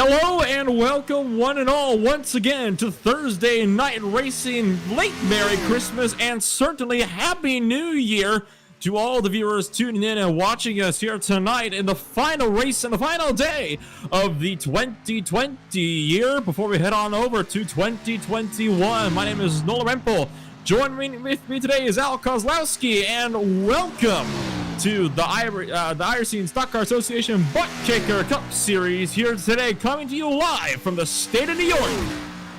Hello and welcome one and all once again to Thursday Night Racing. Late Merry Christmas and certainly Happy New Year to all the viewers tuning in and watching us here tonight in the final race and the final day of the 2020 year before we head on over to 2021. My name is Nola Rempel. Joining with me today is Al Kozlowski, and welcome to the ISCA Stock Car Association ButtKicker Cup Series here today, coming to you live from the state of New York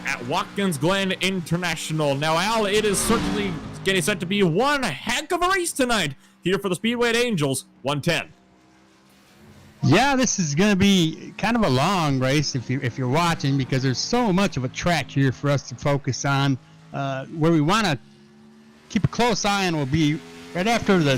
at Watkins Glen International. Now, Al, it is certainly getting set to be one heck of a race tonight here for the Speedway Angels 110. Yeah, this is going to be kind of a long race if you're watching, because there's so much of a track here for us to focus on. Where we want to keep a close eye on will be right after the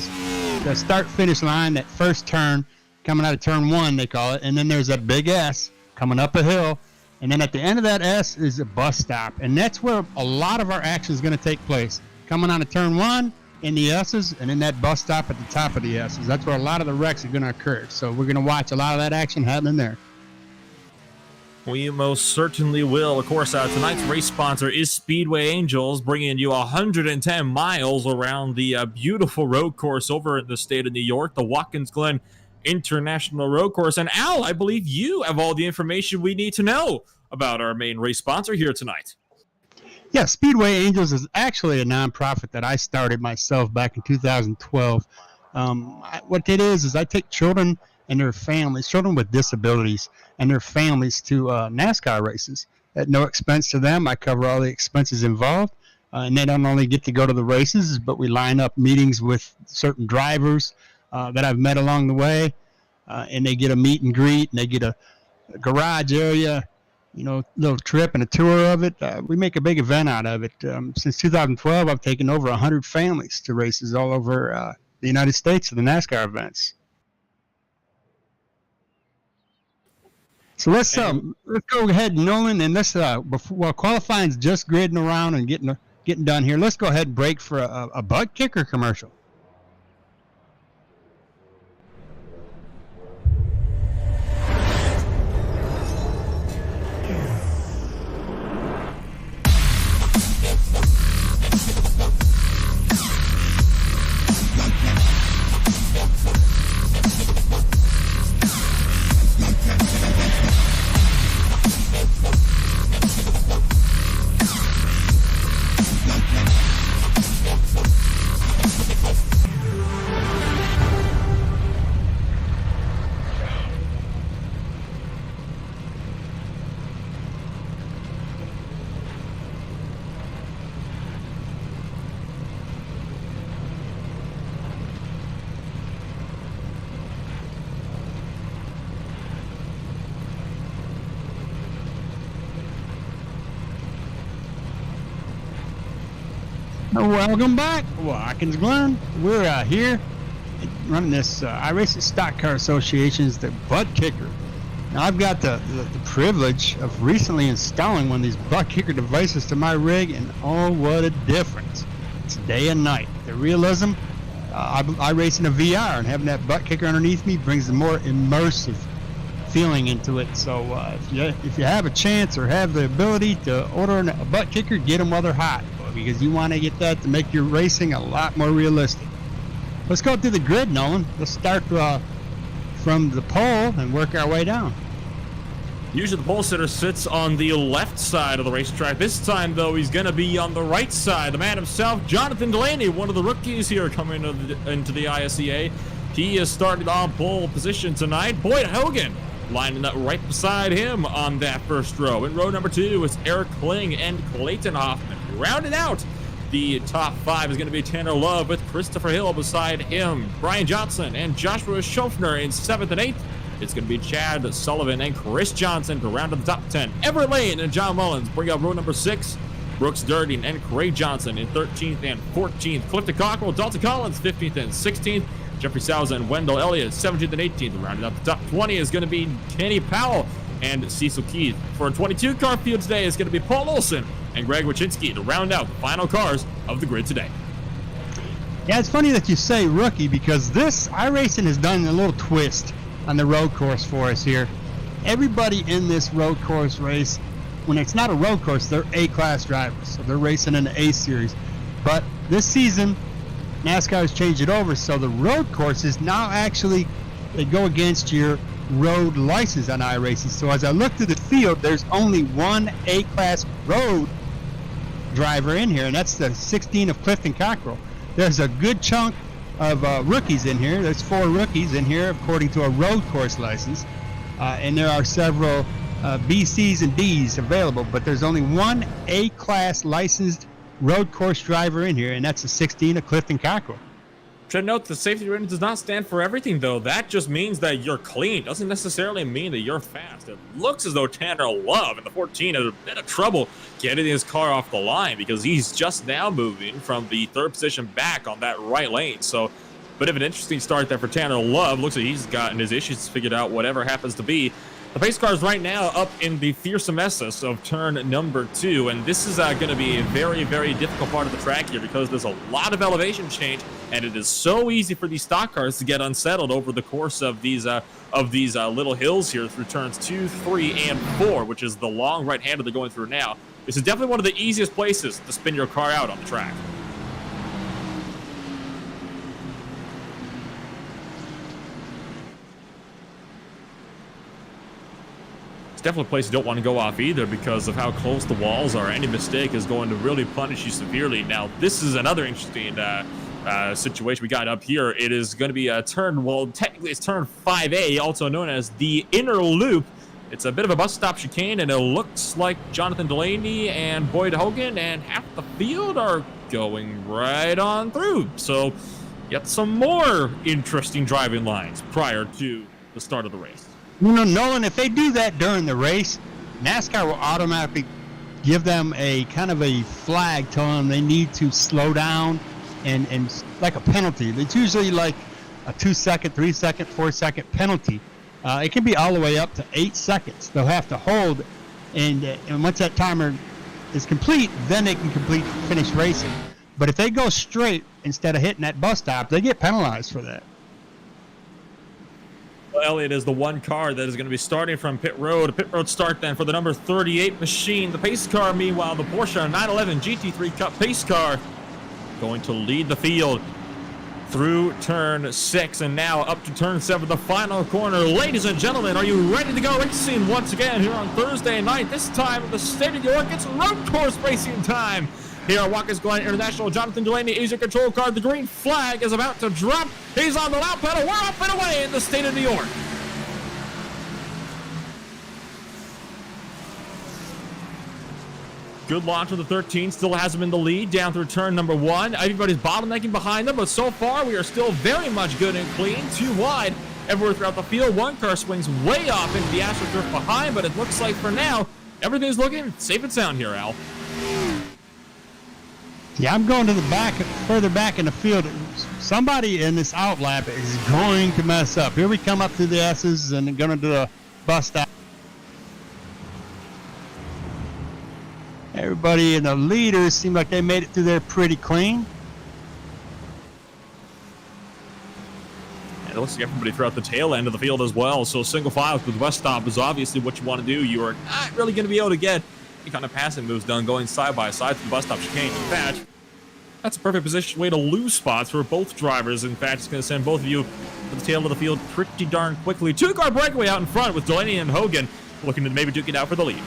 start-finish line, that first turn, coming out of turn one, they call it, and then there's that big S coming up a hill, and then at the end of that S is a bus stop, and that's where a lot of our action is going to take place, coming on to turn one in the S's, and then that bus stop at the top of the S's. That's where a lot of the wrecks are going to occur, so we're going to watch a lot of that action happening there. We most certainly will. Of course, tonight's race sponsor is Speedway Angels, bringing you 110 miles around the beautiful road course over in the state of New York, the Watkins Glen International Road Course. And Al, I believe you have all the information we need to know about our main race sponsor here tonight. Yeah, Speedway Angels is actually a nonprofit that I started myself back in 2012. What it is I take children and their families, children with disabilities and their families, to NASCAR races at no expense to them. I cover all the expenses involved, and they don't only get to go to the races, but we line up meetings with certain drivers that I've met along the way, and they get a meet and greet, and they get a garage area, little trip and a tour of it. We make a big event out of it. Since 2012, I've taken over 100 families to races all over the United States to the NASCAR events. So let's go ahead, Nolan, and let's while qualifying's just gridding around and getting done here, let's go ahead and break for a ButtKicker commercial. Welcome back, Watkins Glen. We're here running this iRacing Stock Car Association's the ButtKicker. Now, I've got the privilege of recently installing one of these ButtKicker devices to my rig, and oh, what a difference. It's day and night. The realism, I race in a VR, and having that ButtKicker underneath me brings a more immersive feeling into it. So if you have a chance or have the ability to order a ButtKicker, get them while they're hot, because you want to get that to make your racing a lot more realistic. Let's go through the grid, Nolan. Let's start from the pole and work our way down. Usually the pole sitter sits on the left side of the racetrack. This time, though, he's going to be on the right side. The man himself, Jonathan Delaney, one of the rookies here coming into the ISCA. He is started on pole position tonight. Boyd Hogan lining up right beside him on that first row. In row number 2 is Eric Kling and Clayton Hoffman. Rounded out the top 5 is going to be Tanner Love with Christopher Hill beside him. Brian Johnson and Joshua Schofner in 7th and 8th. It's going to be Chad Sullivan and Chris Johnson to round up the top 10. Everett Lane and John Mullins bring up row number 6. Brooks Durden and Craig Johnson in 13th and 14th. Clifton Cockrell, Dalton Collins 15th and 16th. Jeffrey Sousa and Wendell Elliott 17th and 18th. Rounding up the top 20 is going to be Kenny Powell and Cecil Keith. For a 22 car field today is going to be Paul Olson and Greg Wachinski to round out the final cars of the grid today. Yeah, it's funny that you say rookie, because this iRacing has done a little twist on the road course for us here. everybody in this road course race, when it's not a road course, they're A-class drivers, so they're racing in the A series. But this season, NASCAR has changed it over, so the road courses now actually, they go against your road license on iRacing. So as I look through the field, there's only one A-class road driver in here, and that's the 16 of Clifton Cockrell. There's a good chunk of rookies in here. There's 4 rookies in here according to a road course license, and there are several B, C's, and D's available, but there's only one A-class licensed road course driver in here, and that's the 16 of Clifton Cockrell. Should note the safety rating does not stand for everything, though. That just means that you're clean. Doesn't necessarily mean that you're fast. It looks as though Tanner Love in the 14 had a bit of trouble getting his car off the line because he's just now moving from the 3rd position back on that right lane. So, bit of an interesting start there for Tanner Love. Looks like he's gotten his issues figured out, whatever happens to be. The pace car is right now up in the fearsome SS of turn number 2, and this is going to be a very, very difficult part of the track here because there's a lot of elevation change, and it is so easy for these stock cars to get unsettled over the course of these little hills here through turns 2, 3, and 4, which is the long right-hander they're going through now. This is definitely one of the easiest places to spin your car out on the track. Definitely a place you don't want to go off either because of how close the walls are. Any mistake is going to really punish you severely. Now, this is another interesting situation we got up here. It is going to be a turn, well, technically it's turn 5A, also known as the inner loop. It's a bit of a bus stop chicane, and it looks like Jonathan Delaney and Boyd Hogan and half the field are going right on through. So, yet some more interesting driving lines prior to the start of the race. You know, Nolan, if they do that during the race, NASCAR will automatically give them a kind of a flag telling them they need to slow down and like a penalty. It's usually like a 2-second, 3-second, 4-second penalty. It can be all the way up to 8 seconds. They'll have to hold, and once that timer is complete, then they can finish racing. But if they go straight instead of hitting that bus stop, they get penalized for that. Well, Elliott is the one car that is going to be starting from pit road. A pit road start then for the number 38 machine. The pace car, meanwhile, the Porsche 911 GT3 Cup pace car going to lead the field through turn 6 and now up to turn 7, the final corner. Ladies and gentlemen, are you ready to go racing once again here on Thursday night? This time in the state of New York, it's road course racing time. Here at Watkins Glen International, Jonathan Delaney is your control car. The green flag is about to drop. He's on the lap pedal. We're up and away in the state of New York. Good launch of the 13. Still has him in the lead down through turn number 1. Everybody's bottlenecking behind them, but so far we are still very much good and clean. 2 wide everywhere throughout the field. One car swings way off into the AstroTurf behind, but it looks like for now everything's looking safe and sound here, Al. Yeah, I'm going to the back, further back in the field. Somebody in this outlap is going to mess up. Here we come up through the S's and going to do a bus stop. Everybody in the leaders seem like they made it through there pretty clean. And it looks like everybody throughout the tail end of the field as well. So single file with West Stop is obviously what you want to do. You are not really going to be able to get any kind of passing moves done going side by side through the bus stop chicane. In fact, that's a perfect position way to lose spots for both drivers. In fact, it's going to send both of you to the tail of the field pretty darn quickly. 2-car breakaway out in front with Delaney and Hogan looking to maybe duke it out for the lead.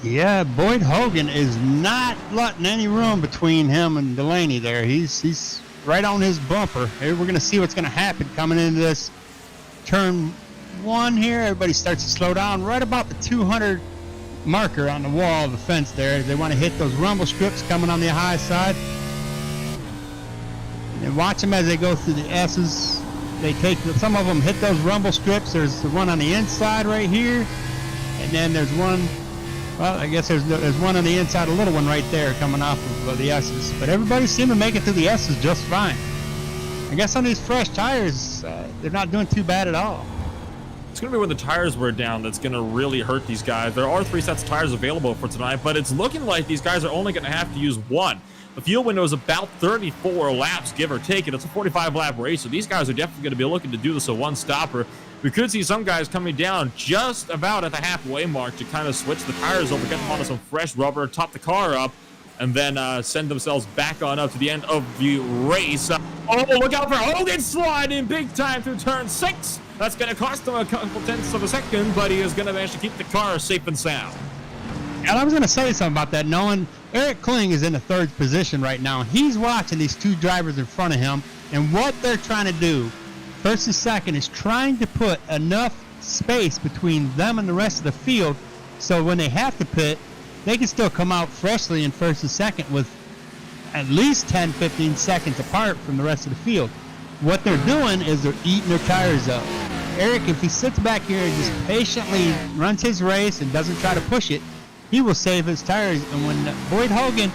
Yeah, Boyd Hogan is not letting any room between him and Delaney there. He's right on his bumper. Here we're going to see what's going to happen coming into this turn 1 here. Everybody starts to slow down right about the 200 marker on the wall of the fence there. They want to hit those rumble strips coming on the high side. And watch them as they go through the S's. They take some of them hit those rumble strips. There's the one on the inside right here, and then there's one. Well, I guess there's one on the inside, a little one right there coming off of the S's. But everybody seemed to make it through the S's just fine. I guess on these fresh tires, they're not doing too bad at all. It's going to be when the tires wear down that's going to really hurt these guys. There are 3 sets of tires available for tonight, but it's looking like these guys are only going to have to use 1. The fuel window is about 34 laps, give or take, and it's a 45-lap race, so these guys are definitely going to be looking to do this a one-stopper. We could see some guys coming down just about at the halfway mark to kind of switch the tires over, get them onto some fresh rubber, top the car up, and then send themselves back on up to the end of the race. Oh, look out for Hogan sliding big time through turn 6. That's going to cost him a couple tenths of a second, but he is going to manage to keep the car safe and sound. And I was going to say something about that, knowing Eric Kling is in the 3rd position right now. He's watching these 2 drivers in front of him, and what they're trying to do, 1st and 2nd, is trying to put enough space between them and the rest of the field so when they have to pit, they can still come out freshly in 1st and 2nd with at least 10, 15 seconds apart from the rest of the field. What they're doing is they're eating their tires up. Eric, if he sits back here and just patiently runs his race and doesn't try to push it, he will save his tires. And when Boyd Hogan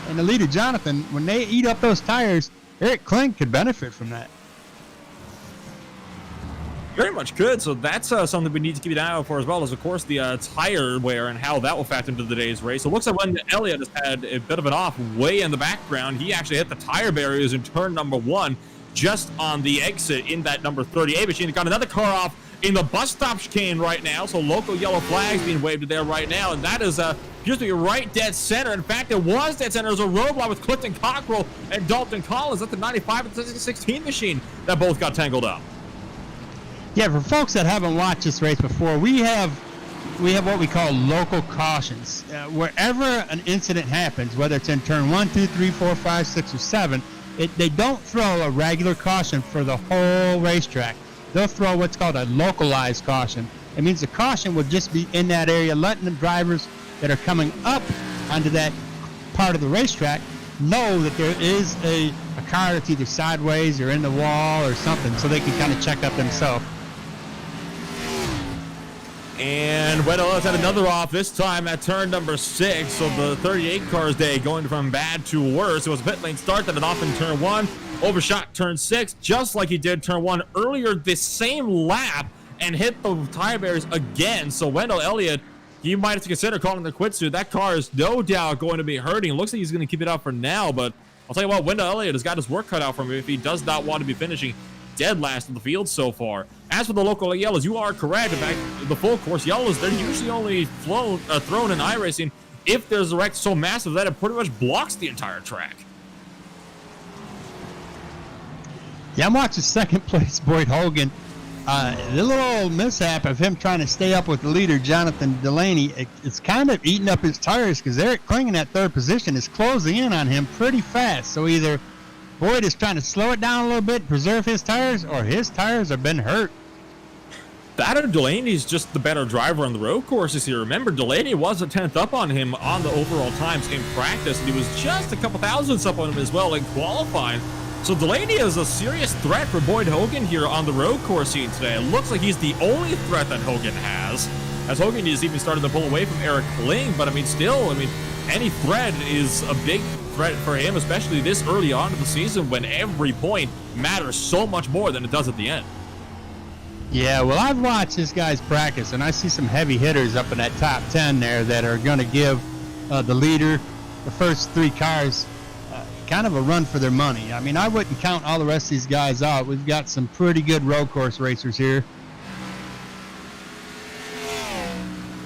and the leader Jonathan, when they eat up those tires, Eric Kling could benefit from that. Very much could. So that's something we need to keep an eye out for, as well as, of course, the tire wear and how that will factor into today's race. So it looks like when Elliott has had a bit of an off way in the background, he actually hit the tire barriers in turn number 1 just on the exit in that number 38 machine. They got another car off in the bus stop chicane right now, so local yellow flags being waved there right now, and that is appears to be right dead center. In fact, it was dead center. There's a roadblock with Clifton Cockrell and Dalton Collins at the 95 and 16 machine that both got tangled up. Yeah, for folks that haven't watched this race before, we have what we call local cautions. Wherever an incident happens, whether it's in turn 1, 2, 3, 4, 5, 6, or 7, they don't throw a regular caution for the whole racetrack. They'll throw what's called a localized caution. It means the caution will just be in that area, letting the drivers that are coming up onto that part of the racetrack know that there is a car that's either sideways or in the wall or something, so they can kind of check up themselves. And Weddle has had another off, this time at turn number 6. So the 38 cars day going from bad to worse. It was a pit lane start that had off in turn 1, overshot turn 6, just like he did turn 1 earlier this same lap, and hit the tire barriers again. So Wendell Elliott, he might have to consider calling the quits soon. That car is no doubt going to be hurting. It looks like he's going to keep it up for now, but I'll tell you what, Wendell Elliott has got his work cut out for him if he does not want to be finishing dead last in the field so far. As for the local yellows, you are correct. In fact, the full course yellows, they're usually only thrown in iRacing if there's a wreck so massive that it pretty much blocks the entire track. Yeah, I'm watching 2nd place Boyd Hogan. The little mishap of him trying to stay up with the leader, Jonathan Delaney, it's kind of eating up his tires because Eric Kling in that 3rd position is closing in on him pretty fast. So either Boyd is trying to slow it down a little bit, preserve his tires, or his tires have been hurt. That or Delaney's just the better driver on the road courses here. Remember, Delaney was a 10th up on him on the overall times in practice, and he was just a couple thousandths up on him as well in qualifying. So Delaney is a serious threat for Boyd Hogan here on the road course scene today. It looks like he's the only threat that Hogan has, as Hogan is even starting to pull away from Eric Kling. But still, any threat is a big threat for him, especially this early on in the season when every point matters so much more than it does at the end. Yeah, well, I've watched this guy's practice, and I see some heavy hitters up in that top 10 there that are going to give the leader, the first 3 cars, kind of a run for their money. I wouldn't count all the rest of these guys out. We've got some pretty good road course racers here.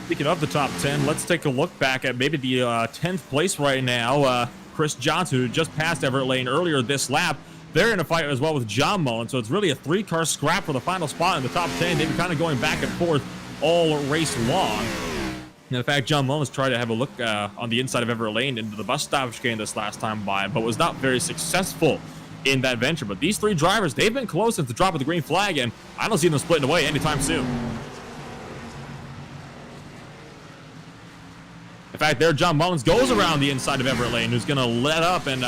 Speaking of the top 10, let's take a look back at maybe the 10th place right now. Chris Johnson, who just passed Everett Lane earlier this lap, they're in a fight as well with John Mullen. So it's really a 3-car scrap for the final spot in the top 10. They've been kind of going back and forth all race long. And in fact, John Mullins tried to have a look on the inside of Everett Lane into the bus stop chicane this last time by, but was not very successful in that venture. But these 3 drivers, they've been close since the drop of the green flag, and I don't see them splitting away anytime soon. In fact, there John Mullins goes around the inside of Everett Lane, who's going to let up and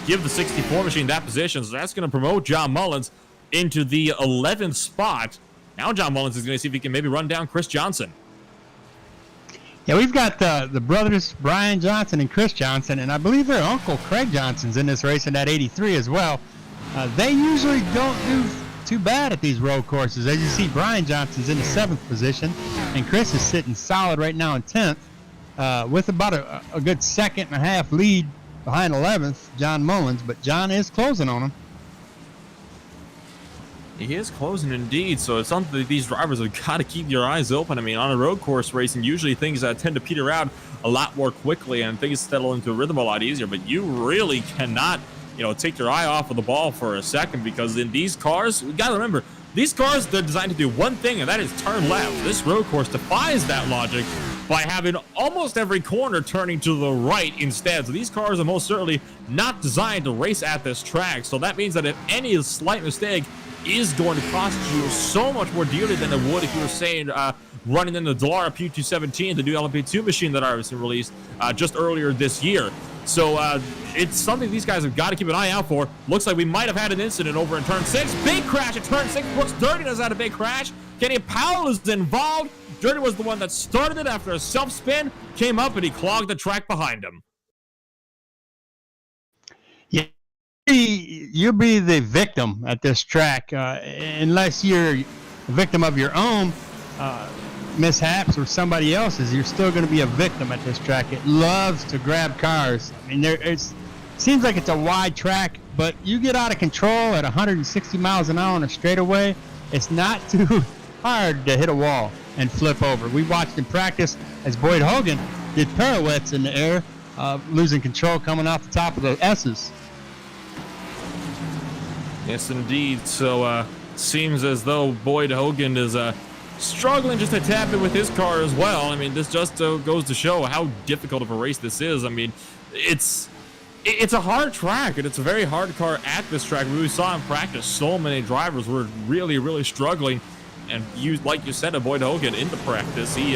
give the 64 machine that position. So that's going to promote John Mullins into the 11th spot. Now John Mullins is going to see if he can maybe run down Chris Johnson. Yeah, we've got the brothers Brian Johnson and Chris Johnson, and I believe their uncle Craig Johnson's in this race in that 83 as well. They usually don't do too bad at these road courses. As you see, Brian Johnson's in the 7th position, and Chris is sitting solid right now in 10th. With about a good 2.5 lead behind 11th, John Mullins, but John is closing on him. He is closing indeed, so it's something that these drivers have got to keep your eyes open. I mean, on a road course racing, usually things tend to peter out a lot more quickly and things settle into a rhythm a lot easier, but you really cannot, take your eye off of the ball for a second, because in these cars, we got to remember, these cars, they're designed to do one thing, and that is turn left. This road course defies that logic by having almost every corner turning to the right instead. So these cars are most certainly not designed to race at this track. So that means that if any slight mistake is going to cost you so much more dearly than it would if you were saying running in the Dallara P217, the new LMP2 machine that RC released just earlier this year. So it's something these guys have got to keep an eye out for. Looks like we might have had an incident over in turn 6. Big crash at turn 6. Brooks Dirtiness had a big crash. Kenny Powell is involved. Dirty was the one that started it after a self-spin, came up, and he clogged the track behind him. Yeah, you'll be the victim at this track unless you're a victim of your own mishaps or somebody else's. You're still going to be a victim at this track. It loves to grab cars. I mean, it seems like it's a wide track, but you get out of control at 160 miles an hour on a straightaway, it's not too hard to hit a wall and flip over. We watched in practice as Boyd Hogan did pirouettes in the air, losing control coming off the top of the S's. Yes, indeed. So seems as though Boyd Hogan is struggling just a tad bit with his car as well. I mean, this just goes to show how difficult of a race this is. I mean, it's a hard track, and it's a very hard car at this track. We saw in practice so many drivers were really, really struggling. And like you said, Boyd Hogan into practice, he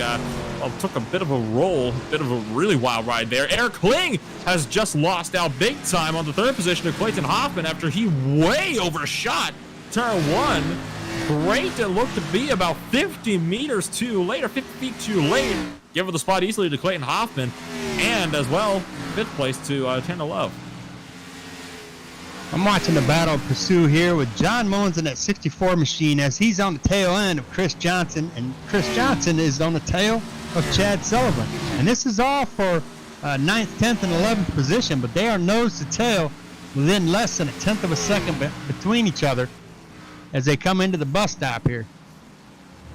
took a bit of a roll, bit of a really wild ride there. Eric Kling has just lost out big time on the third position to Clayton Hoffman after he way overshot turn 1. Great, it looked to be about 50 meters too late, or 50 feet too late. Give the spot easily to Clayton Hoffman, and as well, 5th place to Tanner Love. I'm watching the battle pursue here with John Mullins in that 64 machine as he's on the tail end of Chris Johnson, and Chris Johnson is on the tail of Chad Sullivan. And this is all for 9th, 10th, and 11th position, but they are nose to tail within less than 1/10 of a second between each other as they come into the bus stop here.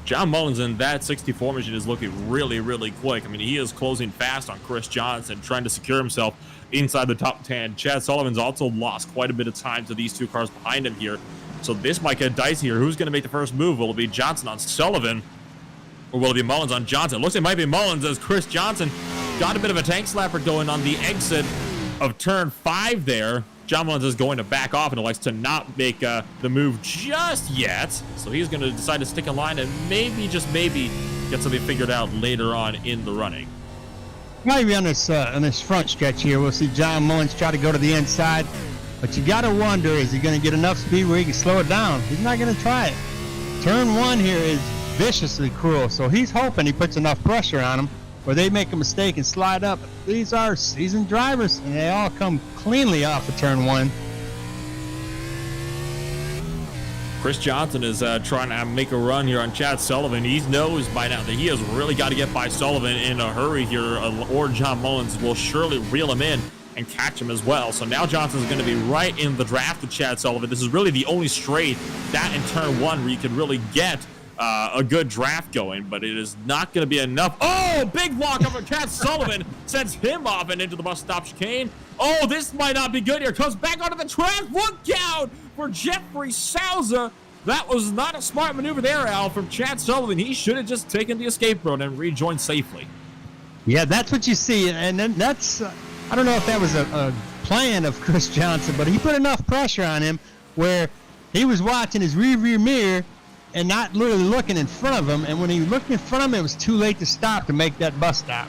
John Mullins in that 64 machine is looking really, really quick. I mean, he is closing fast on Chris Johnson, trying to secure himself inside the top 10. Chad Sullivan's also lost quite a bit of time to these two cars behind him here. So this might get dicey here. Who's going to make the first move? Will it be Johnson on Sullivan, or will it be Mullins on Johnson? It looks like it might be Mullins, as Chris Johnson got a bit of a tank slapper going on the exit of turn 5 there. John Mullins is going to back off and elects to not make the move just yet. So he's going to decide to stick in line and maybe, just maybe, get something figured out later on in the running. Maybe on this front stretch here, we'll see John Mullins try to go to the inside. But you got to wonder, is he going to get enough speed where he can slow it down? He's not going to try it. Turn 1 here is viciously cruel, so he's hoping he puts enough pressure on him where they make a mistake and slide up. These are seasoned drivers, and they all come cleanly off of turn 1. Chris Johnson is trying to make a run here on Chad Sullivan. He knows by now that he has really got to get by Sullivan in a hurry here, or John Mullins will surely reel him in and catch him as well. So now Johnson's going to be right in the draft with Chad Sullivan. This is really the only straight, that in turn 1, where you can really get a good draft going, but it is not going to be enough. Oh, big block over Chad Sullivan sends him off and into the bus stop chicane. Oh, this might not be good here. Comes back onto the track. Look out for Jeffrey Souza. That was not a smart maneuver there, Al, from Chad Sullivan. He should have just taken the escape road and rejoined safely. Yeah, that's what you see, and then that's I don't know if that was a plan of Chris Johnson, but he put enough pressure on him where he was watching his rearview mirror and not literally looking in front of him, and when he looked in front of him, it was too late to stop to make that bus stop.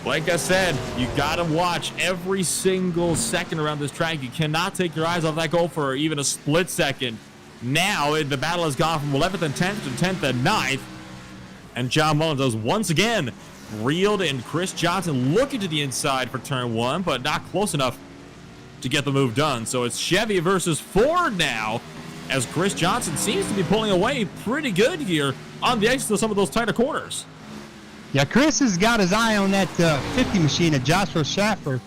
Like I said, you got to watch every single second around this track. You cannot take your eyes off that goal for even a split second. Now, the battle has gone from 11th and 10th to 10th and 9th, and John Mullins has once again reeled in Chris Johnson looking to the inside for turn 1, but not close enough to get the move done. So it's Chevy versus Ford now, as Chris Johnson seems to be pulling away pretty good here on the exit of some of those tighter corners. Yeah, Chris has got his eye on that 50 machine of Joshua Schaffner.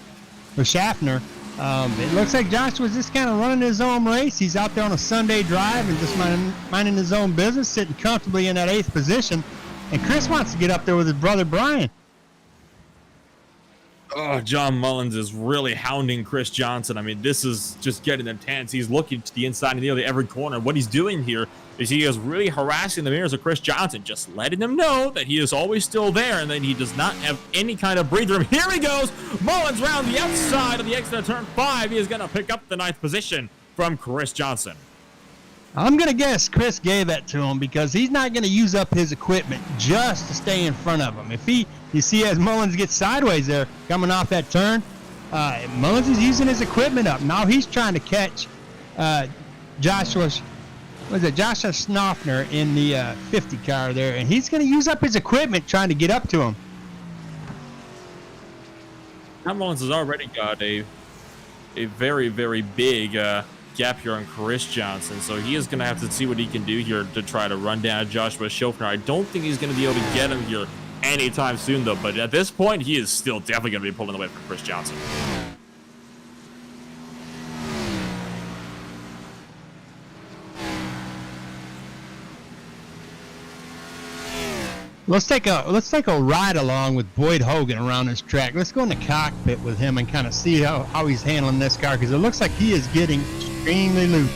It looks like Joshua's just kind of running his own race. He's out there on a Sunday drive and just minding his own business, sitting comfortably in that 8th position. And Chris wants to get up there with his brother Brian. Oh, John Mullins is really hounding Chris Johnson. I mean, this is just getting intense. He's looking to the inside and nearly every corner. What he's doing here is he is really harassing the mirrors of Chris Johnson, just letting him know that he is always still there and that he does not have any kind of breathing room. Here he goes. Mullins round the outside of the exit of turn 5. He is going to pick up the 9th position from Chris Johnson. I'm going to guess Chris gave that to him because he's not going to use up his equipment just to stay in front of him. If you see as Mullins gets sideways there coming off that turn, Mullins is using his equipment up. Now he's trying to catch Joshua Schaffner in the 50 car there, and he's going to use up his equipment trying to get up to him. John Mullins has already got a very, very big gap here on Chris Johnson, so he is going to have to see what he can do here to try to run down Joshua Schaffner. I don't think he's going to be able to get him here anytime soon, though, but at this point, he is still definitely going to be pulling away from Chris Johnson. Let's take a ride along with Boyd Hogan around this track. Let's go in the cockpit with him and kind of see how he's handling this car, because it looks like he is getting extremely loose.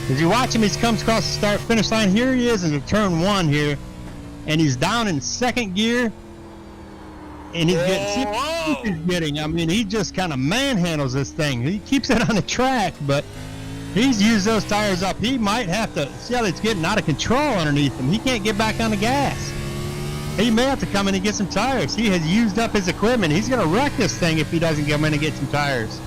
As you watch him, he comes across the start-finish line. Here he is in the turn 1 here, and he's down in 2nd gear. And he's getting, I mean, he just kind of manhandles this thing. He keeps it on the track, but he's used those tires up. He might have to see how it's getting out of control underneath him. He can't get back on the gas. He may have to come in and get some tires. He has used up his equipment. He's going to wreck this thing if he doesn't come in and get some tires.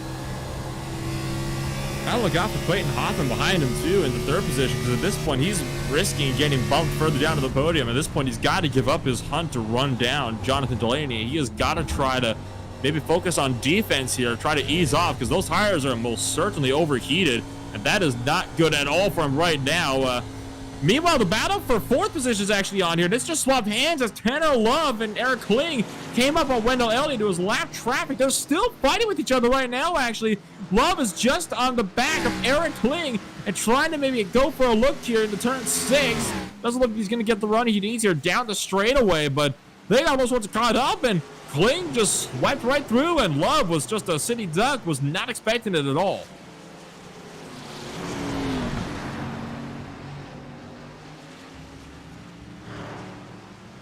Gotta look out for Clayton Hoffman behind him, too, in the 3rd position, because at this point, he's risking getting bumped further down to the podium. At this point, he's got to give up his hunt to run down Jonathan Delaney. He has got to try to maybe focus on defense here, try to ease off, because those tires are most certainly overheated, and that is not good at all for him right now. Meanwhile, the battle for 4th position is actually on here. This just swapped hands as Tanner Love and Eric Kling came up on Wendell Elliott to his lap traffic. They're still fighting with each other right now, actually. Love is just on the back of Eric Kling and trying to maybe go for a look here into turn 6. Doesn't look like he's going to get the run he needs here down the straightaway, but they almost want to caught up, and Kling just swiped right through, and Love was just a city duck, was not expecting it at all.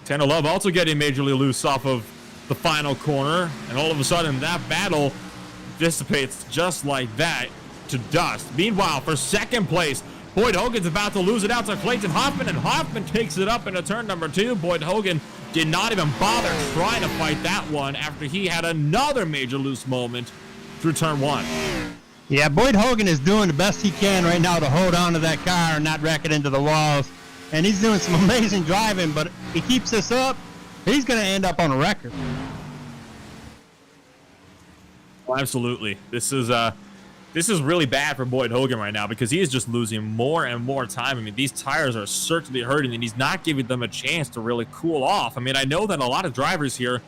Tanner Love also getting majorly loose off of the final corner, and all of a sudden that battle dissipates just like that to dust. Meanwhile, for 2nd place, Boyd Hogan's about to lose it out to Clayton Hoffman, and Hoffman takes it up into turn number 2. Boyd Hogan did not even bother trying to fight that one after he had another major loose moment through turn 1. Yeah, Boyd Hogan is doing the best he can right now to hold on to that car and not wreck it into the walls. And he's doing some amazing driving, but if he keeps this up, he's going to end up on a record. Oh, absolutely. This is really bad for Boyd Hogan right now because he is just losing more and more time. I mean, these tires are certainly hurting, and he's not giving them a chance to really cool off. I mean, I know that a lot of drivers here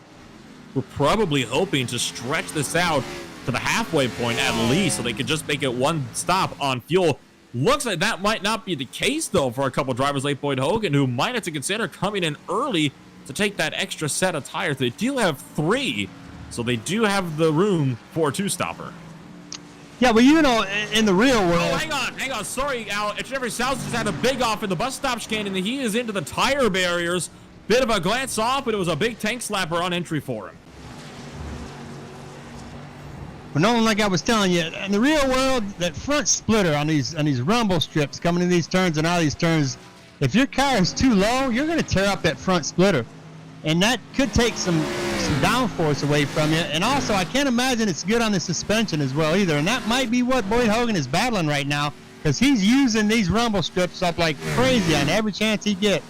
were probably hoping to stretch this out to the halfway point at least so they could just make it one stop on fuel. Looks like that might not be the case, though, for a couple drivers like Boyd Hogan, who might have to consider coming in early to take that extra set of tires. They do have 3, so they do have the room for a 2-stopper. Yeah, well, you know, in the real world... Oh, hang on. Sorry, Al. Jeffrey South just had a big off in the bus stop chicane, and he is into the tire barriers. Bit of a glance off, but it was a big tank slapper on entry for him. But Nolan, like I was telling you, in the real world, that front splitter on these rumble strips coming in these turns and out of these turns, if your car is too low, you're going to tear up that front splitter. And that could take some downforce away from you. And also, I can't imagine it's good on the suspension as well either. And that might be what Boyd Hogan is battling right now, because he's using these rumble strips up like crazy on every chance he gets.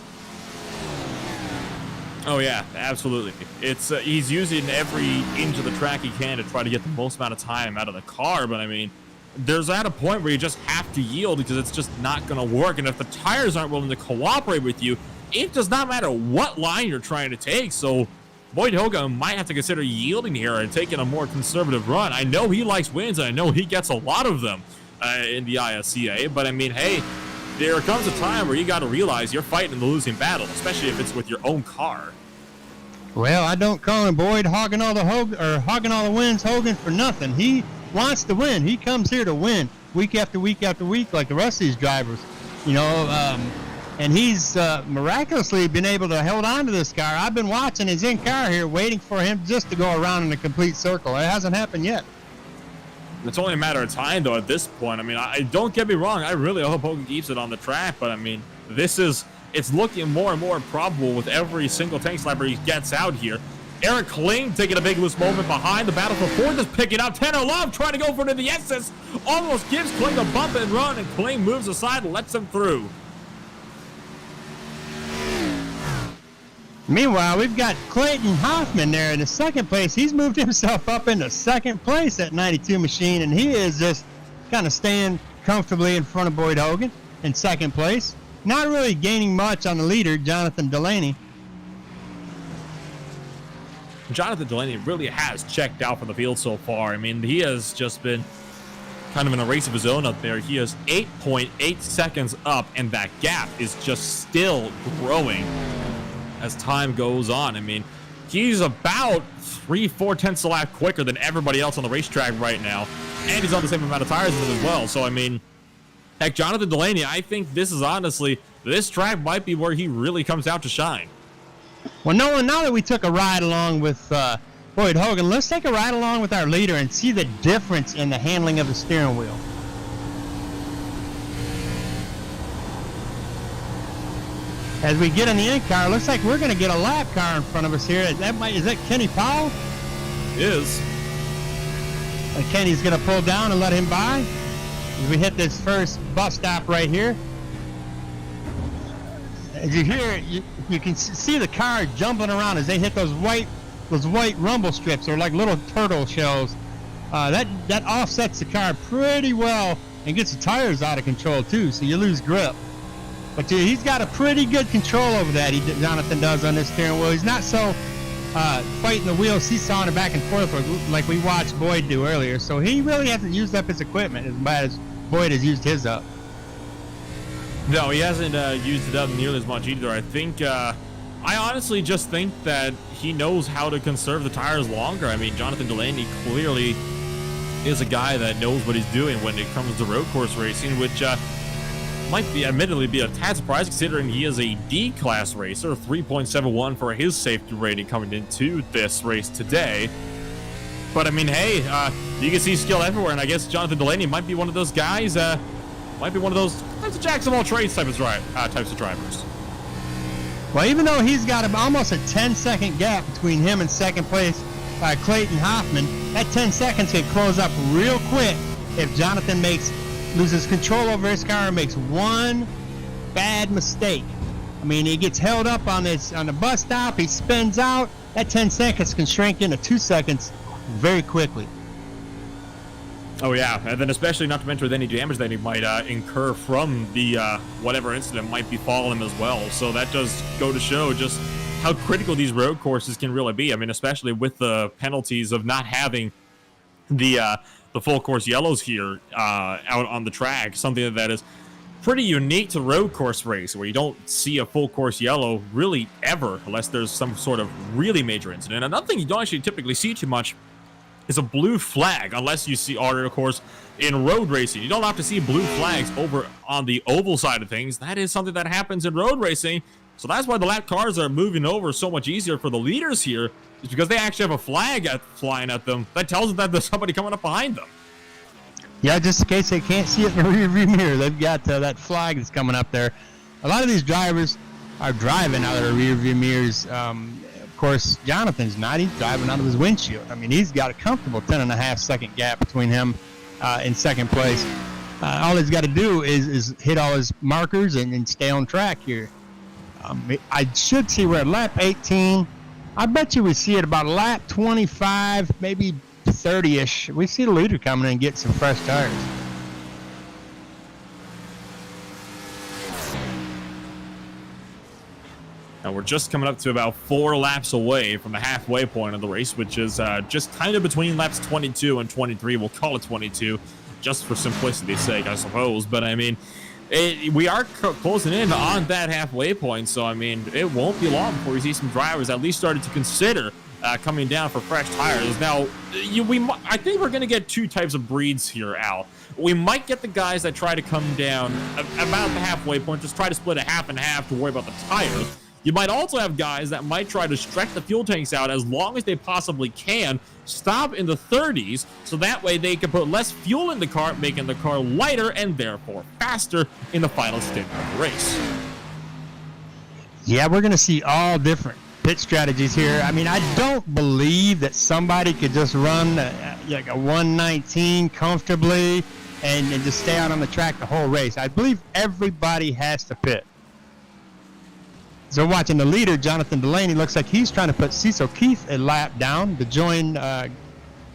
Oh yeah, absolutely. It's he's using every inch of the track he can to try to get the most amount of time out of the car, but I mean, there's at a point where you just have to yield because it's just not going to work. And if the tires aren't willing to cooperate with you, it does not matter what line you're trying to take. So Boyd Hogan might have to consider yielding here and taking a more conservative run. I know he likes wins, and I know he gets a lot of them in the ISCA, but I mean, hey, there comes a time where you got to realize you're fighting the losing battle, especially if it's with your own car. Well, I don't call him Boyd hogging all the wins, Hogan, for nothing. He wants to win. He comes here to win week after week after week, like the rest of these drivers, you know. And he's miraculously been able to hold on to this car. I've been watching his in-car here, waiting for him just to go around in a complete circle. It hasn't happened yet. It's only a matter of time, though, at this point. I mean, I don't get me wrong. I really hope Hogan keeps it on the track, but I mean, it's looking more and more probable with every single tank slapper he gets out here. Eric Kling taking a big loose moment behind the battle for fourth, is picking up. Tanner Love trying to go for the S's, almost gives Kling a bump and run, and Kling moves aside and lets him through. Meanwhile, we've got Clayton Hoffman there in the second place. He's moved himself up into second place at 92 Machine, and he is just kind of staying comfortably in front of Boyd Hogan in second place. Not really gaining much on the leader, Jonathan Delaney. Jonathan Delaney really has checked out from the field so far. I mean, he has just been kind of in a race of his own up there. He is 8.8 seconds up, and that gap is just still growing as time goes on. I mean, he's about 3/4 tenths a lap quicker than everybody else on the racetrack right now, and he's on the same amount of tires as him as well. So, I mean, heck, Jonathan Delaney, I think this track might be where he really comes out to shine. Well, Nolan, now that we took a ride along with Boyd Hogan, let's take a ride along with our leader and see the difference in the handling of the steering wheel. As we get in the in-car, looks like we're going to get a lap car in front of us here. Is that Kenny Powell? It is. And Kenny's going to pull down and let him by as we hit this first bus stop right here. As you hear, you can see the car jumping around as they hit those white rumble strips, or like little turtle shells. That offsets the car pretty well and gets the tires out of control too, so you lose grip. But he's got a pretty good control over that. Jonathan does on this steering wheel. He's not so fighting the wheel, seesawing it back and forth like we watched Boyd do earlier. So he really hasn't used up his equipment as bad as Boyd has used his up. No, he hasn't used it up nearly as much either. I think, I honestly just think that he knows how to conserve the tires longer. I mean, Jonathan Delaney clearly is a guy that knows what he's doing when it comes to road course racing, which might be admittedly be a tad surprising considering he is a D-class racer, 3.71 for his safety rating coming into this race today. But I mean, hey, you can see skill everywhere, and I guess Jonathan Delaney might be one of those guys, might be one of those types of jacks of all trades types of drivers. Well, even though he's got almost a 10-second gap between him and second place Clayton Hoffman, that 10 seconds can close up real quick if Jonathan loses control over his car and makes one bad mistake. I mean, he gets held up on the bus stop, he spins out. That 10 seconds can shrink into 2 seconds very quickly. Oh yeah, and then especially not to mention with any damage that he might incur from the whatever incident might befall him as well. So that does go to show just how critical these road courses can really be. I mean, especially with the penalties of not having the full course yellows here out on the track, something that is pretty unique to road course race, where you don't see a full course yellow really ever unless there's some sort of really major incident. Another thing you don't actually typically see too much is a blue flag, unless you see, of course, in road racing. You don't have to see blue flags over on the oval side of things. That is something that happens in road racing. So that's why the lap cars are moving over so much easier for the leaders here, is because they actually have a flag flying at them that tells them that there's somebody coming up behind them. Yeah, just in case they can't see it in the rearview mirror, they've got that flag that's coming up there. A lot of these drivers are driving out of their rearview mirrors. Of course, Jonathan's not. He's driving out of his windshield. I mean, he's got a comfortable 10.5-second gap between him in second place. All he's got to do is hit all his markers and stay on track here. I should see we're at lap 18. I bet you we see it about lap 25, maybe 30-ish. We see the leader coming in and get some fresh tires. And we're just coming up to about 4 laps away from the halfway point of the race, which is just kind of between laps 22 and 23. We'll call it 22 just for simplicity's sake, I suppose. But, I mean, we are closing in on that halfway point. So, I mean, it won't be long before we see some drivers at least started to consider coming down for fresh tires. Now, I think we're going to get 2 types of breeds here, Al. We might get the guys that try to come down about the halfway point, just try to split a half and half to worry about the tires. You might also have guys that might try to stretch the fuel tanks out as long as they possibly can, stop in the 30s, so that way they can put less fuel in the car, making the car lighter and therefore faster in the final stint of the race. Yeah, we're going to see all different pit strategies here. I mean, I don't believe that somebody could just run like a 119 comfortably and just stay out on the track the whole race. I believe everybody has to pit. So watching the leader, Jonathan Delaney, looks like he's trying to put Cecil Keith a lap down to join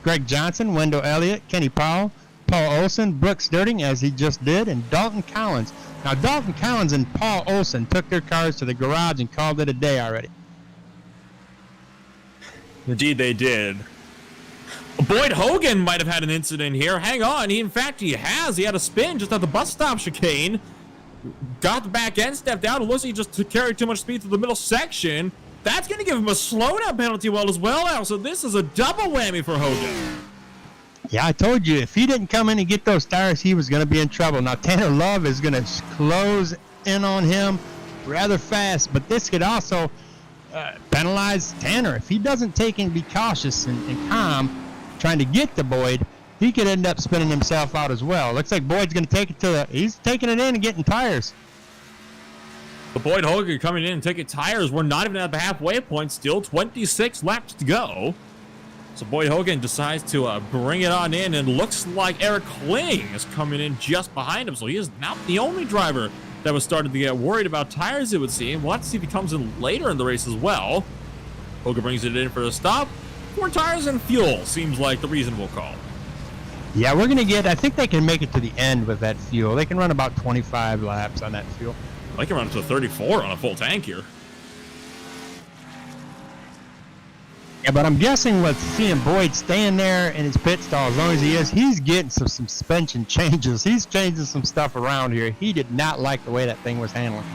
Greg Johnson, Wendell Elliott, Kenny Powell, Paul Olson, Brooks Dirting, as he just did, and Dalton Collins. Now, Dalton Collins and Paul Olson took their cars to the garage and called it a day already. Indeed, they did. Boyd Hogan might have had an incident here. Hang on. In fact, he has. He had a spin just at the bus stop chicane. Got the back end, stepped out. It looks like he just carried too much speed through the middle section. That's going to give him a slowdown penalty as well now. So this is a double whammy for Hogan. Yeah, I told you, if he didn't come in and get those tires, he was going to be in trouble. Now, Tanner Love is going to close in on him rather fast, but this could also penalize Tanner. If he doesn't take and be cautious and calm, trying to get to Boyd, he could end up spinning himself out as well. Looks like Boyd's going to take it he's taking it in and getting tires. The Boyd Hogan coming in and taking tires. We're not even at the halfway point. Still 26 laps to go. So Boyd Hogan decides to bring it on in, and looks like Eric Kling is coming in just behind him. So he is not the only driver that was starting to get worried about tires, it would seem. We'll have to see if he comes in later in the race as well. Hogan brings it in for a stop. 4 tires and fuel seems like the reasonable call. Yeah, we're going to I think they can make it to the end with that fuel. They can run about 25 laps on that fuel. I can run to 34 on a full tank here. Yeah, but I'm guessing with seeing Boyd staying there in his pit stall as long as he is, he's getting some suspension changes. He's changing some stuff around here. He did not like the way that thing was handling.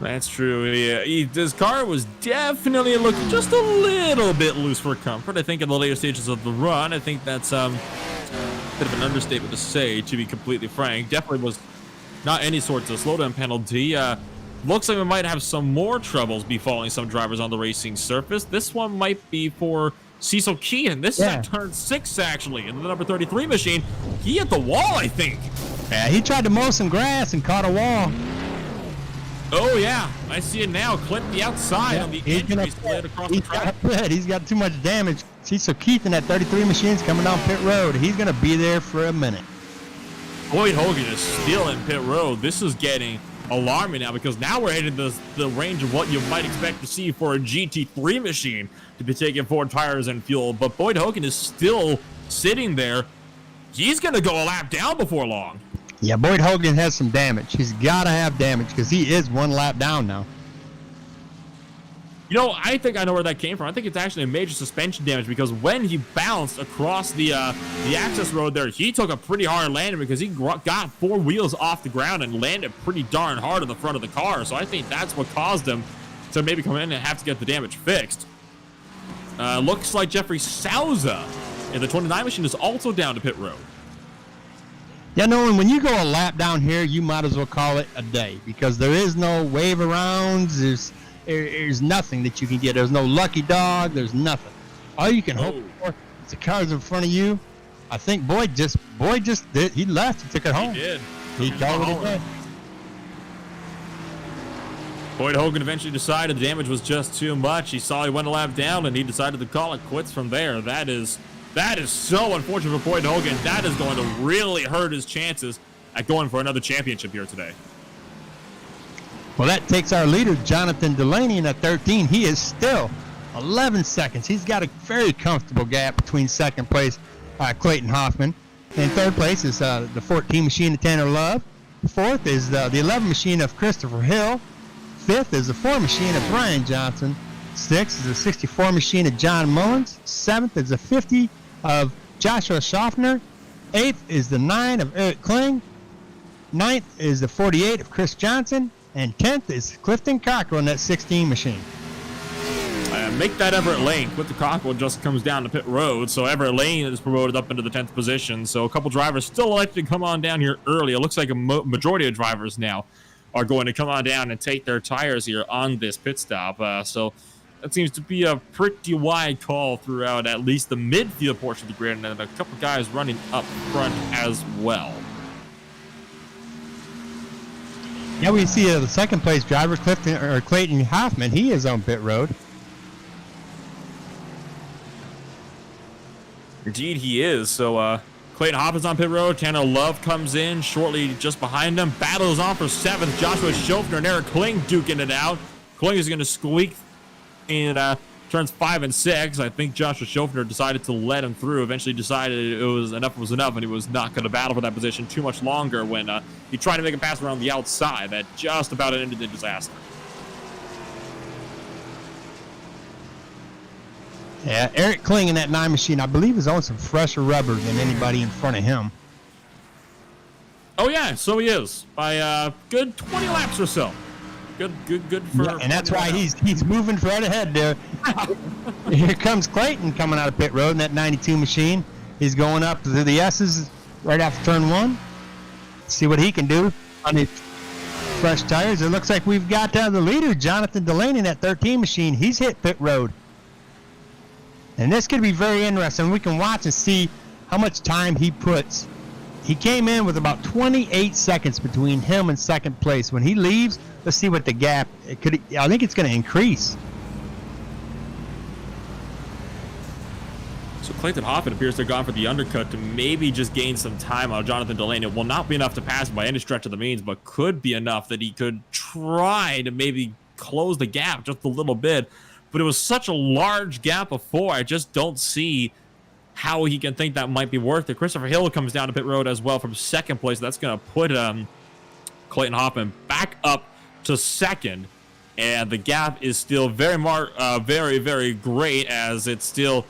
That's true. Yeah, his car was definitely looking just a little bit loose for comfort. I think in the later stages of the run, I think that's a bit of an understatement to say, to be completely frank. Definitely was not any sort of slowdown penalty. Looks like we might have some more troubles befalling some drivers on the racing surface. This one might be for Cecil Keaton. This is at turn 6, actually, in the number 33 machine. He hit the wall, I think. Yeah, he tried to mow some grass and caught a wall. Oh, yeah. I see it now. Clip the outside on the entry split across the track. He's got too much damage. Cecil Keith in that 33 machine's coming down pit road. He's going to be there for a minute. Boyd Hogan is still in pit road. This is getting alarming now, because now we're heading to the range of what you might expect to see for a GT3 machine to be taking 4 tires and fuel. But Boyd Hogan is still sitting there. He's going to go a lap down before long. Yeah, Boyd Hogan has some damage. He's got to have damage because he is 1 lap down now. You know, I think I know where that came from. I think it's actually a major suspension damage, because when he bounced across the access road there, he took a pretty hard landing because he got 4 wheels off the ground and landed pretty darn hard on the front of the car. So I think that's what caused him to maybe come in and have to get the damage fixed. Looks like Jeffrey Souza in the 29 machine is also down to pit road. Yeah, no, and when you go a lap down here, you might as well call it a day, because there is no wave arounds. There's nothing that you can get. There's no lucky dog. There's nothing. All you can hope for is the cars in front of you. I think Boyd just did. He left. He took it home. He did. He called it a day. Boyd Hogan eventually decided the damage was just too much. He saw he went a lap down, and he decided to call it quits from there. That is so unfortunate for Boyd Hogan. That is going to really hurt his chances at going for another championship here today. Well, that takes our leader, Jonathan Delaney, in at 13. He is still 11 seconds. He's got a very comfortable gap between second place, Clayton Hoffman. And third place is the 14 machine of Tanner Love. Fourth is the 11 machine of Christopher Hill. Fifth is the 4 machine of Brian Johnson. Sixth is the 64 machine of John Mullins. Seventh is the 50 of Joshua Schaffner. Eighth is the 9 of Eric Kling. Ninth is the 48 of Chris Johnson. And 10th is Clifton Cockrell in that 16 machine. Make that Everett Lane. Clifton Cockrell just comes down to pit road, so Everett Lane is promoted up into the 10th position. So a couple drivers still elected to come on down here early. It looks like a majority of drivers now are going to come on down and take their tires here on this pit stop. So that seems to be a pretty wide call throughout at least the midfield portion of the grid, and then a couple guys running up front as well. Yeah, we see the second place driver, Clayton Hoffman. He is on pit road. Indeed, he is. So Clayton Hoffman's on pit road. Tanner Love comes in shortly just behind him. Battles on for 7th. Joshua Schofner and Eric Kling duking it out. Kling is going to squeak in turns 5 and 6. I think Joshua Schofner decided to let him through. Eventually decided it was enough, and he was not going to battle for that position too much longer when he tried to make a pass around the outside. That just about ended in disaster. Yeah, Eric Kling in that 9 machine, I believe, is on some fresher rubber than anybody in front of him. Oh yeah, so he is by a good 20 laps or so. Good for. Yeah, and that's why he's moving right ahead there. Here comes Clayton coming out of pit road in that 92 machine. He's going up to the S's right after turn 1. See what he can do on his fresh tires. It looks like we've got the leader, Jonathan Delaney, in that 13 machine. He's hit pit road. And this could be very interesting. We can watch and see how much time he puts. He came in with about 28 seconds between him and second place. When he leaves, let's see what the gap could. I think it's going to increase. So Clayton Hoffman appears to have gone for the undercut to maybe just gain some time on Jonathan Delaney. It will not be enough to pass by any stretch of the means, but could be enough that he could try to maybe close the gap just a little bit. But it was such a large gap before, I just don't see how he can think that might be worth it. Christopher Hill comes down to pit road as well from second place. That's going to put Clayton Hoffman back up to second. And the gap is still very, very great, as it's still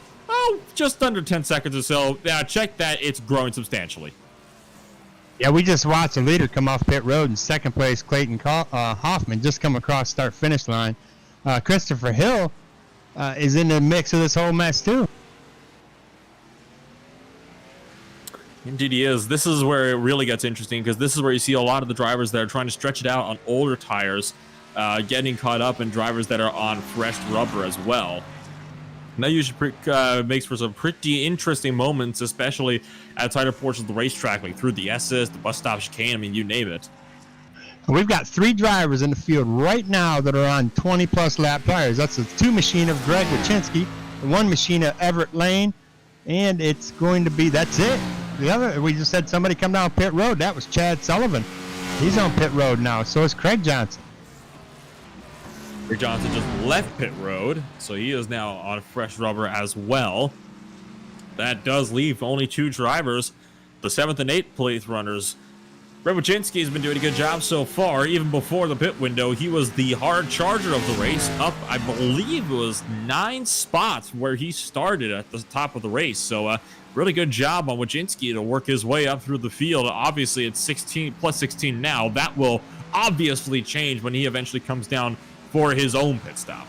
just under 10 seconds or so. Yeah, check that. It's growing substantially. Yeah, we just watched the leader come off pit road in second place. Clayton Hoffman just come across start-finish line. Christopher Hill is in the mix of this whole mess too. Indeed he is. This is where it really gets interesting, because this is where you see a lot of the drivers that are trying to stretch it out on older tires getting caught up, and drivers that are on fresh rubber as well. And that usually makes for some pretty interesting moments, especially at tighter portions of the racetrack, like through the S's, the bus stop chicane, I mean, you name it. We've got 3 drivers in the field right now that are on 20-plus lap tires. That's the 2 machine of Greg Wachinski, the 1 machine of Everett Lane, and it's going to be, that's it. The other, we just had somebody come down pit road. That was Chad Sullivan. He's on pit road now. So is Craig Johnson. Craig Johnson just left pit road, so he is now on fresh rubber as well. That does leave only 2 drivers, the 7th and 8th place runners. Greg Wachinski has been doing a good job so far. Even before the pit window, he was the hard charger of the race, up, I believe it was 9 spots where he started at the top of the race. So really good job on Wachinski to work his way up through the field. Obviously, it's 16 plus 16 now. That will obviously change when he eventually comes down for his own pit stop.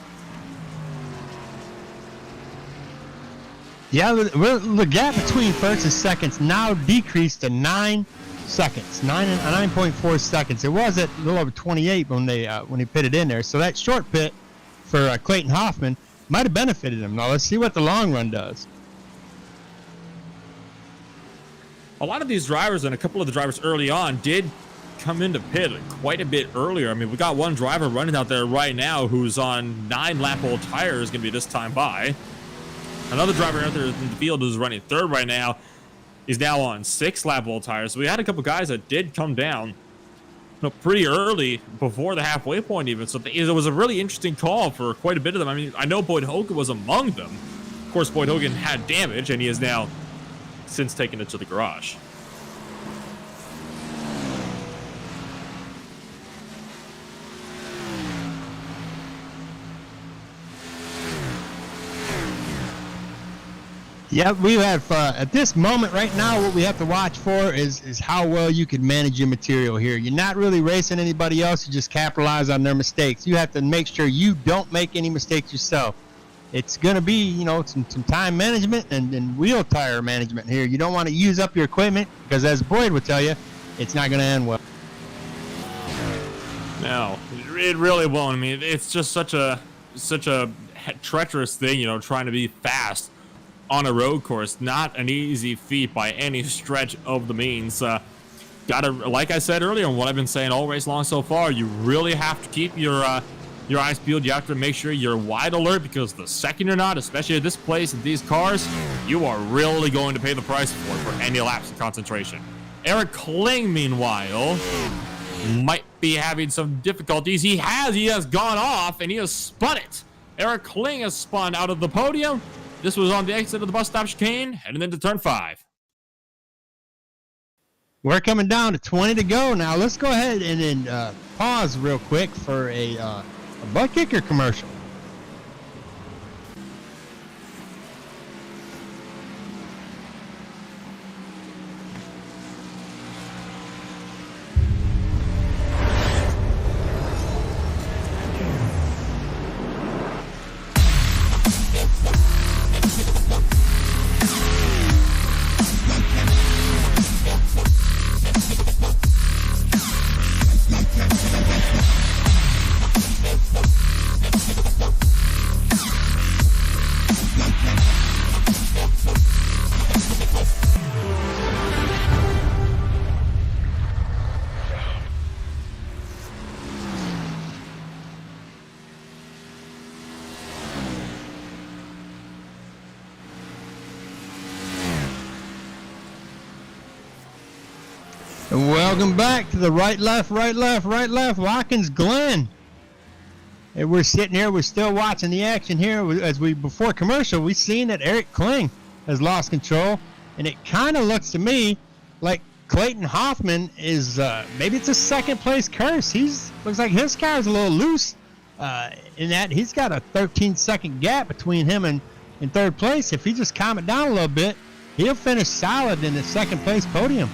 Yeah, the gap between first and seconds now decreased to 9 seconds, 9.4 seconds. It was at a little over 28 when he pitted in there. So that short pit for Clayton Hoffman might have benefited him. Now let's see what the long run does. A lot of these drivers, and a couple of the drivers early on, did come into pit quite a bit earlier. I mean, we got one driver running out there right now who's on 9-lap-old tires, going to be this time by. Another driver out there in the field who's running third right now. He's now on 6-lap-old tires. So we had a couple guys that did come down pretty early before the halfway point even. So it was a really interesting call for quite a bit of them. I mean, I know Boyd Hogan was among them. Of course, Boyd Hogan had damage, and he has now since taken it to the garage. Yeah, we have at this moment right now, what we have to watch for is how well you can manage your material here. You're not really racing anybody else. You just capitalize on their mistakes. You have to make sure you don't make any mistakes yourself. It's going to be, you know, some time management and wheel tire management here. You don't want to use up your equipment because, as Boyd would tell you, it's not going to end well. No, it really won't. I mean, it's just such a treacherous thing, you know, trying to be fast on a road course. Not an easy feat by any stretch of the means. Gotta, like I said earlier, and what I've been saying all race long so far, you really have to keep your eyes peeled. You have to make sure you're wide alert, because the second you're not, especially at this place and these cars, you are really going to pay the price for any lapse in concentration. Eric Kling, meanwhile, might be having some difficulties. He has gone off and he has spun it. Eric Kling has spun out of the podium. This was on the exit of the bus stop chicane, heading into turn 5. We're coming down to 20 to go now. Let's go ahead and then pause real quick for a ButtKicker commercial. Welcome back to the right, left, Watkins Glen. And we're sitting here, we're still watching the action here. Before commercial, we seen that Eric Kling has lost control, and it kind of looks to me like Clayton Hoffman is, maybe it's a second place curse. Looks like his car is a little loose, in that he's got a 13-second gap between him and in third place. If he just calm it down a little bit, he'll finish solid in the second place podium.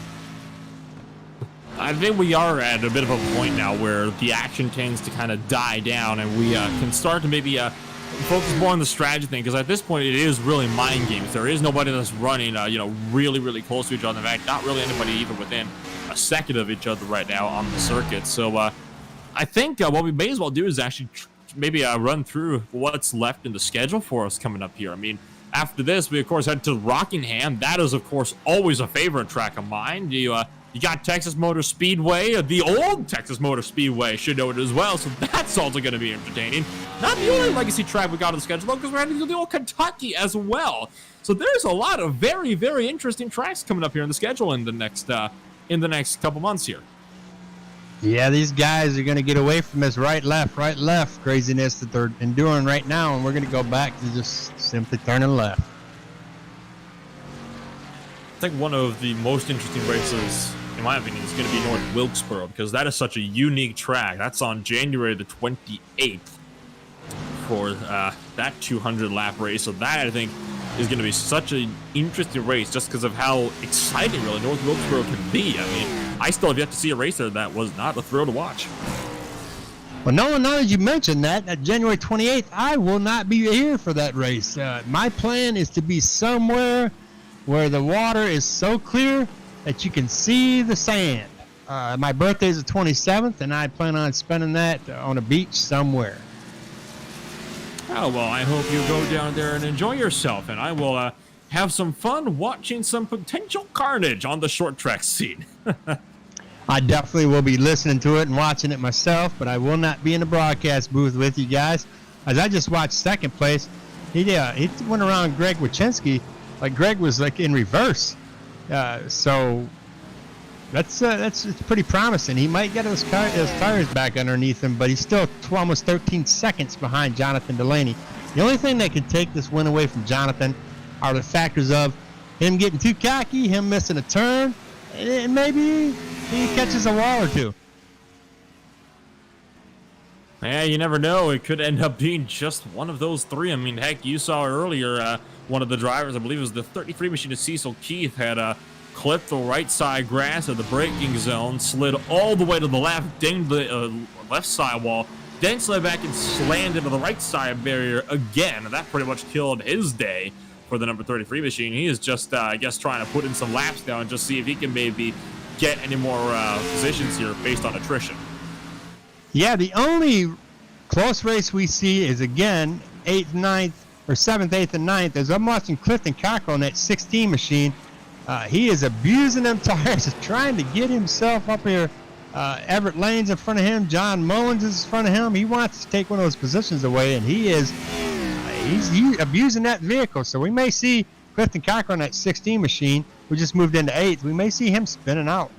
I think we are at a bit of a point now where the action tends to kind of die down, and we can start to maybe focus more on the strategy thing, because at this point it is really mind games. There is nobody that's running, really, really close to each other. In fact, not really anybody even within a second of each other right now on the circuit. So I think what we may as well do is actually maybe run through what's left in the schedule for us coming up here. I mean, after this, we of course head to Rockingham. That is, of course, always a favorite track of mine. You got Texas Motor Speedway, the old Texas Motor Speedway, should know it as well, so that's also going to be entertaining. Not the only legacy track we got on the schedule, because we're heading to the old Kentucky as well. So there's a lot of very, very interesting tracks coming up here in the schedule in the next couple months here. Yeah, these guys are going to get away from this right, left craziness that they're enduring right now, and we're going to go back to just simply turning left. I think one of the most interesting races, in my opinion, is going to be North Wilkesboro, because that is such a unique track. That's on January the 28th for that 200-lap race. So that, I think, is going to be such an interesting race just because of how exciting, really, North Wilkesboro can be. I mean, I still have yet to see a race there that was not a thrill to watch. Well, Nolan, now that you mentioned that, at January 28th, I will not be here for that race. My plan is to be somewhere where the water is so clear that you can see the sand. My birthday is the 27th, and I plan on spending that on a beach somewhere. Oh, well, I hope you go down there and enjoy yourself, and I will have some fun watching some potential carnage on the short track scene. I definitely will be listening to it and watching it myself, but I will not be in the broadcast booth with you guys. As I just watched second place, he went around Greg Wachinski like Greg was like in reverse. So it's pretty promising. He might get his tires back underneath him, but he's still almost 13 seconds behind Jonathan Delaney. The only thing that could take this win away from Jonathan are the factors of him getting too cocky, him missing a turn, and maybe he catches a wall or two. Yeah, you never know. It could end up being just one of those three. I mean, heck, you saw earlier one of the drivers, I believe it was the 33 machine of Cecil Keith, had clipped the right side grass of the braking zone, slid all the way to the left, dinged the left side wall, then slid back and slammed into the right side barrier again. And that pretty much killed his day for the number 33 machine. He is just, I guess, trying to put in some laps now and just see if he can maybe get any more positions here based on attrition. Yeah, the only close race we see is, again, 8th, 9th, or 7th, 8th, and 9th. As I'm watching Clifton Cockrell on that 16 machine, he is abusing them tires, trying to get himself up here. Everett Lane's in front of him. John Mullins is in front of him. He wants to take one of those positions away, and he's abusing that vehicle. So we may see Clifton Cockrell on that 16 machine, who just moved into 8th. We may see him spinning out.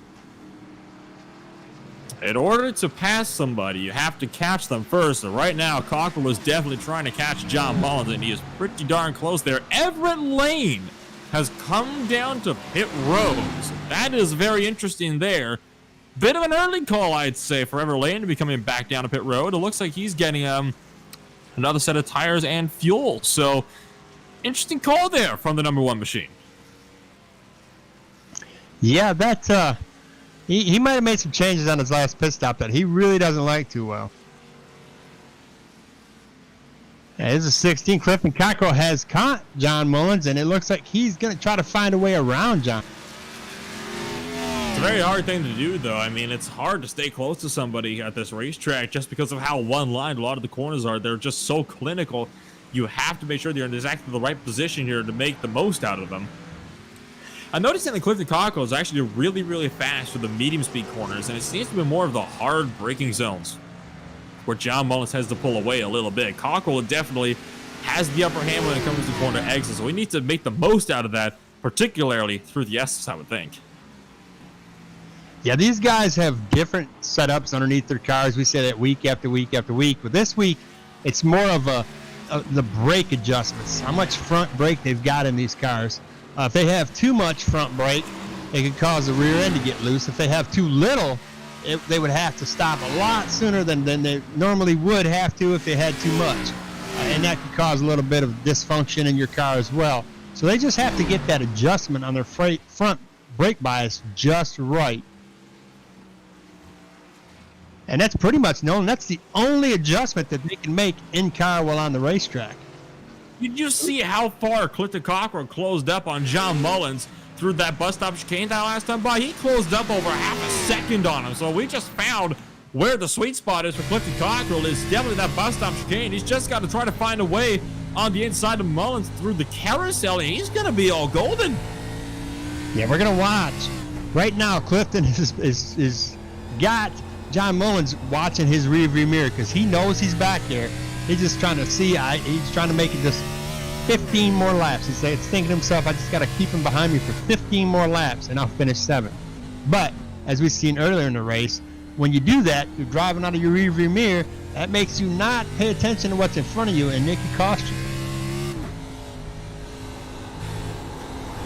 In order to pass somebody, you have to catch them first. So right now, Cockrell is definitely trying to catch John Mullins, and he is pretty darn close there. Everett Lane has come down to pit road. So that is very interesting there. Bit of an early call, I'd say, for Everett Lane to be coming back down to pit road. It looks like he's getting another set of tires and fuel. So interesting call there from the number 1 machine. Yeah, that he might have made some changes on his last pit stop that he really doesn't like too well. Yeah, this is 16. Clifton Cockrell has caught John Mullins, and it looks like he's going to try to find a way around John. It's a very hard thing to do, though. I mean, it's hard to stay close to somebody at this racetrack just because of how one-lined a lot of the corners are. They're just so clinical. You have to make sure they're in exactly the right position here to make the most out of them. I'm noticing that Clifton Cockrell is actually really, really fast for the medium speed corners, and it seems to be more of the hard braking zones where John Mullins has to pull away a little bit. Cockrell definitely has the upper hand when it comes to corner exits, so we need to make the most out of that, particularly through the S's, I would think. Yeah, these guys have different setups underneath their cars. We say that week after week after week, but this week it's more of the brake adjustments, how much front brake they've got in these cars. If they have too much front brake, it could cause the rear end to get loose. If they have too little, they would have to stop a lot sooner than they normally would have to if they had too much. And that could cause a little bit of dysfunction in your car as well. So they just have to get that adjustment on their front brake bias just right. And that's pretty much known. That's the only adjustment that they can make in car while on the racetrack. Did you see how far Clifton Cockrell closed up on John Mullins through that bus stop chicane that last time by? He closed up over half a second on him. So we just found where the sweet spot is for Clifton Cockrell. Is definitely that bus stop chicane. He's just got to try to find a way on the inside of Mullins through the carousel, and he's going to be all golden. Yeah, we're going to watch. Right now, Clifton is got John Mullins watching his rearview mirror because he knows he's back there. He's just trying to see. He's trying to make it just 15 more laps. He's thinking to himself, I just got to keep him behind me for 15 more laps, and I'll finish 7th. But as we've seen earlier in the race, when you do that, you're driving out of your rearview mirror. That makes you not pay attention to what's in front of you, and it can cost you.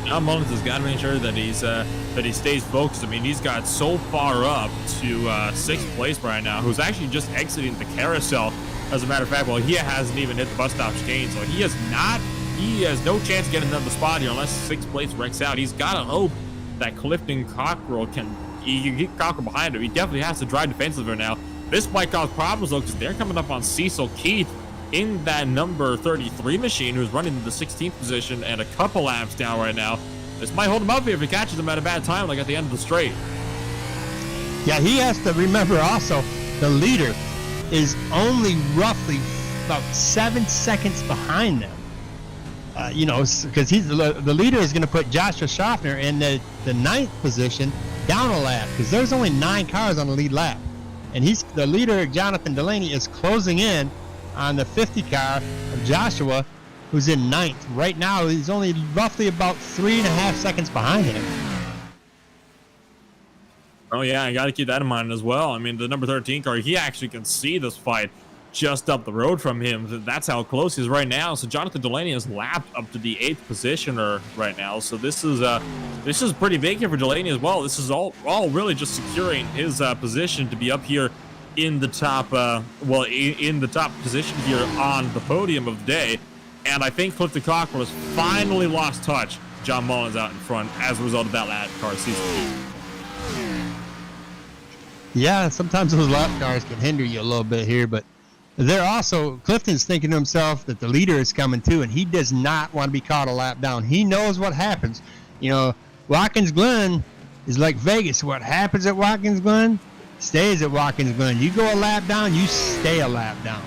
John Mullins has got to make sure that he stays focused. I mean, he's got so far up to 6th place right now, who's actually just exiting the carousel. As a matter of fact, well, he hasn't even hit the bus stop chicane, so he has no chance of getting another spot here unless 6th place wrecks out. He's got to hope that Clifton Cockrell can get Cockrell behind him. He definitely has to drive defensive right now. This might cause problems, though, because they're coming up on Cecil Keith in that number 33 machine, who's running in the 16th position and a couple laps down right now. This might hold him up here if he catches him at a bad time, like at the end of the straight. Yeah, he has to remember also the leader is only roughly about 7 seconds behind them. Because the leader is going to put Joshua Schaffner in the 9th position down a lap, because there's only 9 cars on the lead lap. And the leader, Jonathan Delaney, is closing in on the 50 car of Joshua, who's in 9th. Right now, he's only roughly about 3.5 seconds behind him. Oh, yeah, I got to keep that in mind as well. I mean, the number 13 car, he actually can see this fight just up the road from him. That's how close he is right now. So Jonathan Delaney has lapped up to the 8th positioner right now. So this is pretty big here for Delaney as well. This is all really just securing his position to be up here in the top, in the top position here on the podium of the day. And I think Clifton Cockrell has finally lost touch. John Mullins out in front as a result of that lap car season. Yeah, sometimes those lap cars can hinder you a little bit here, but they're also, Clifton's thinking to himself that the leader is coming too, and he does not want to be caught a lap down. He knows what happens. You know, Watkins Glen is like Vegas. What happens at Watkins Glen stays at Watkins Glen. You go a lap down, you stay a lap down.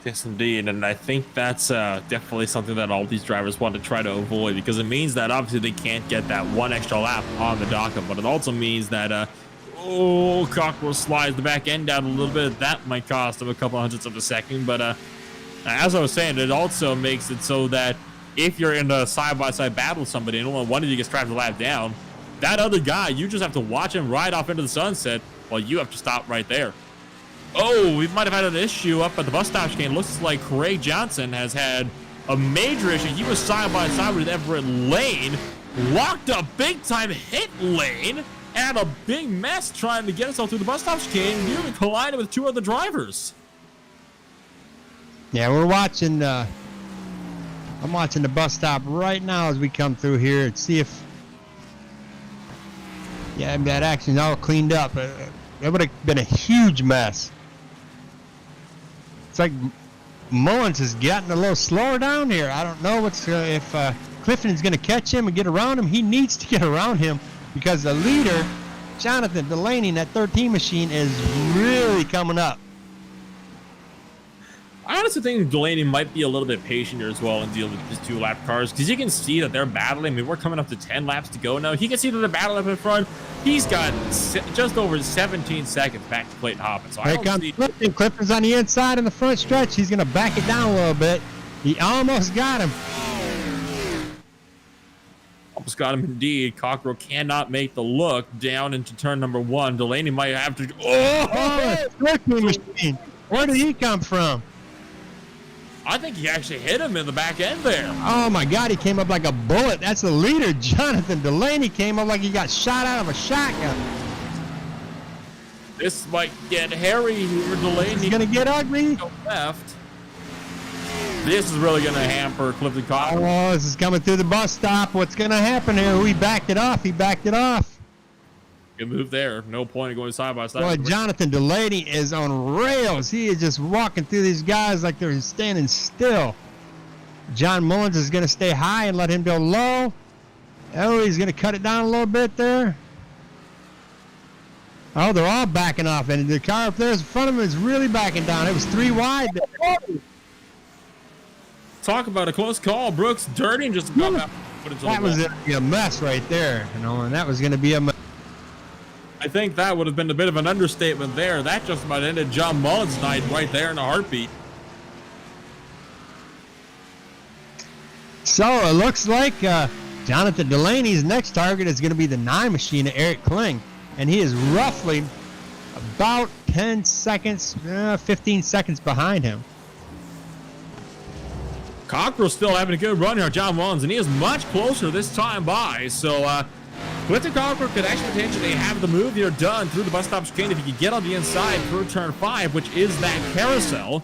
Yes, indeed, and I think that's definitely something that all these drivers want to try to avoid, because it means that obviously they can't get that one extra lap on the docket, but it also means that Cockrell slides the back end down a little bit. That might cost him a couple hundredths of a second, but as I was saying, it also makes it so that if you're in a side-by-side battle with somebody and only one of you gets trapped a lap down, that other guy, you just have to watch him ride off into the sunset while you have to stop right there. Oh, we might have had an issue up at the bus stop chicane. Looks like Craig Johnson has had a major issue. He was side by side with Everett Lane, locked up big time, hit Lane, and had a big mess trying to get himself through the bus stop chicane, nearly collided with 2 other drivers. Yeah, we're watching. I'm watching the bus stop right now as we come through here and see if. Yeah, that action's all cleaned up. It would have been a huge mess. It's like Mullins has gotten a little slower down here. I don't know if Clifton's going to catch him and get around him. He needs to get around him because the leader, Jonathan Delaney, in that 13 machine is really coming up. I honestly think Delaney might be a little bit patient here as well and deal with his 2 lap cars, because you can see that they're battling. I mean, we're coming up to 10 laps to go now. He can see that they're battling up in front. He's got just over 17 seconds back to Clayton Hoppin. So Here comes Clifton. Clifton's on the inside in the front stretch. He's going to back it down a little bit. He almost got him. Almost got him indeed. Cockrell cannot make the look down into turn number 1. Delaney might have to. Oh, 13 machine. Where did he come from? I think he actually hit him in the back end there. Oh my God, he came up like a bullet. That's the leader, Jonathan Delaney, came up like he got shot out of a shotgun. This might get hairy here. Delaney. It's gonna get ugly. Go left. This is really gonna hamper Clifton Cockrell. Oh, this is coming through the bus stop. What's gonna happen here? He backed it off. He backed it off. Good move there. No point in going side by side. Boy, Jonathan Delaney is on rails. He is just walking through these guys like they're standing still. John Mullins is going to stay high and let him go low. Oh, he's going to cut it down a little bit there. Oh, they're all backing off, and the car up there in front of him is really backing down. It was 3 wide there. Talk about a close call. Brooks Durden just got out. That was a mess right there, you know, and that was going to be a mess. I think that would have been a bit of an understatement there. That just about ended John Mullins' night right there in a heartbeat. So it looks like Jonathan Delaney's next target is going to be the 9 machine of Eric Kling. And he is roughly about 10 seconds, 15 seconds behind him. Cockrell's still having a good run here, John Mullins, and he is much closer this time by. So, Clifton Cockrell could actually potentially have the move here done through the bus stop chicane if he could get on the inside through turn 5, which is that carousel.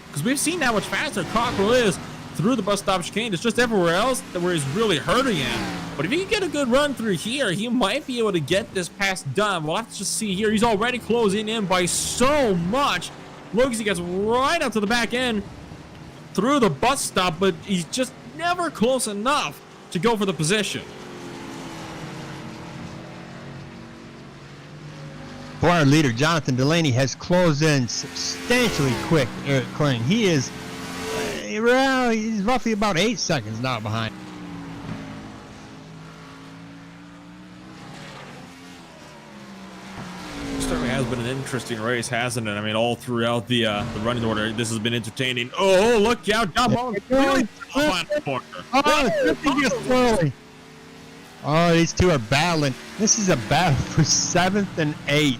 Because we've seen how much faster Cockrell is through the bus stop chicane. It's just everywhere else where he's really hurting him. But if he can get a good run through here, he might be able to get this pass done. We'll have to just see here. He's already closing in by so much. Looks he gets right up to the back end through the bus stop, but he's just never close enough to go for the position. For our leader, Jonathan Delaney has closed in substantially quick Eric Kling. He is, well, he's roughly about 8 seconds now behind. Certainly has been an interesting race, hasn't it? I mean, all throughout the running order, this has been entertaining. Oh, look out! John Mullins really on the corner. Oh, it's slowly. Oh, these two are battling. This is a battle for 7th and 8th.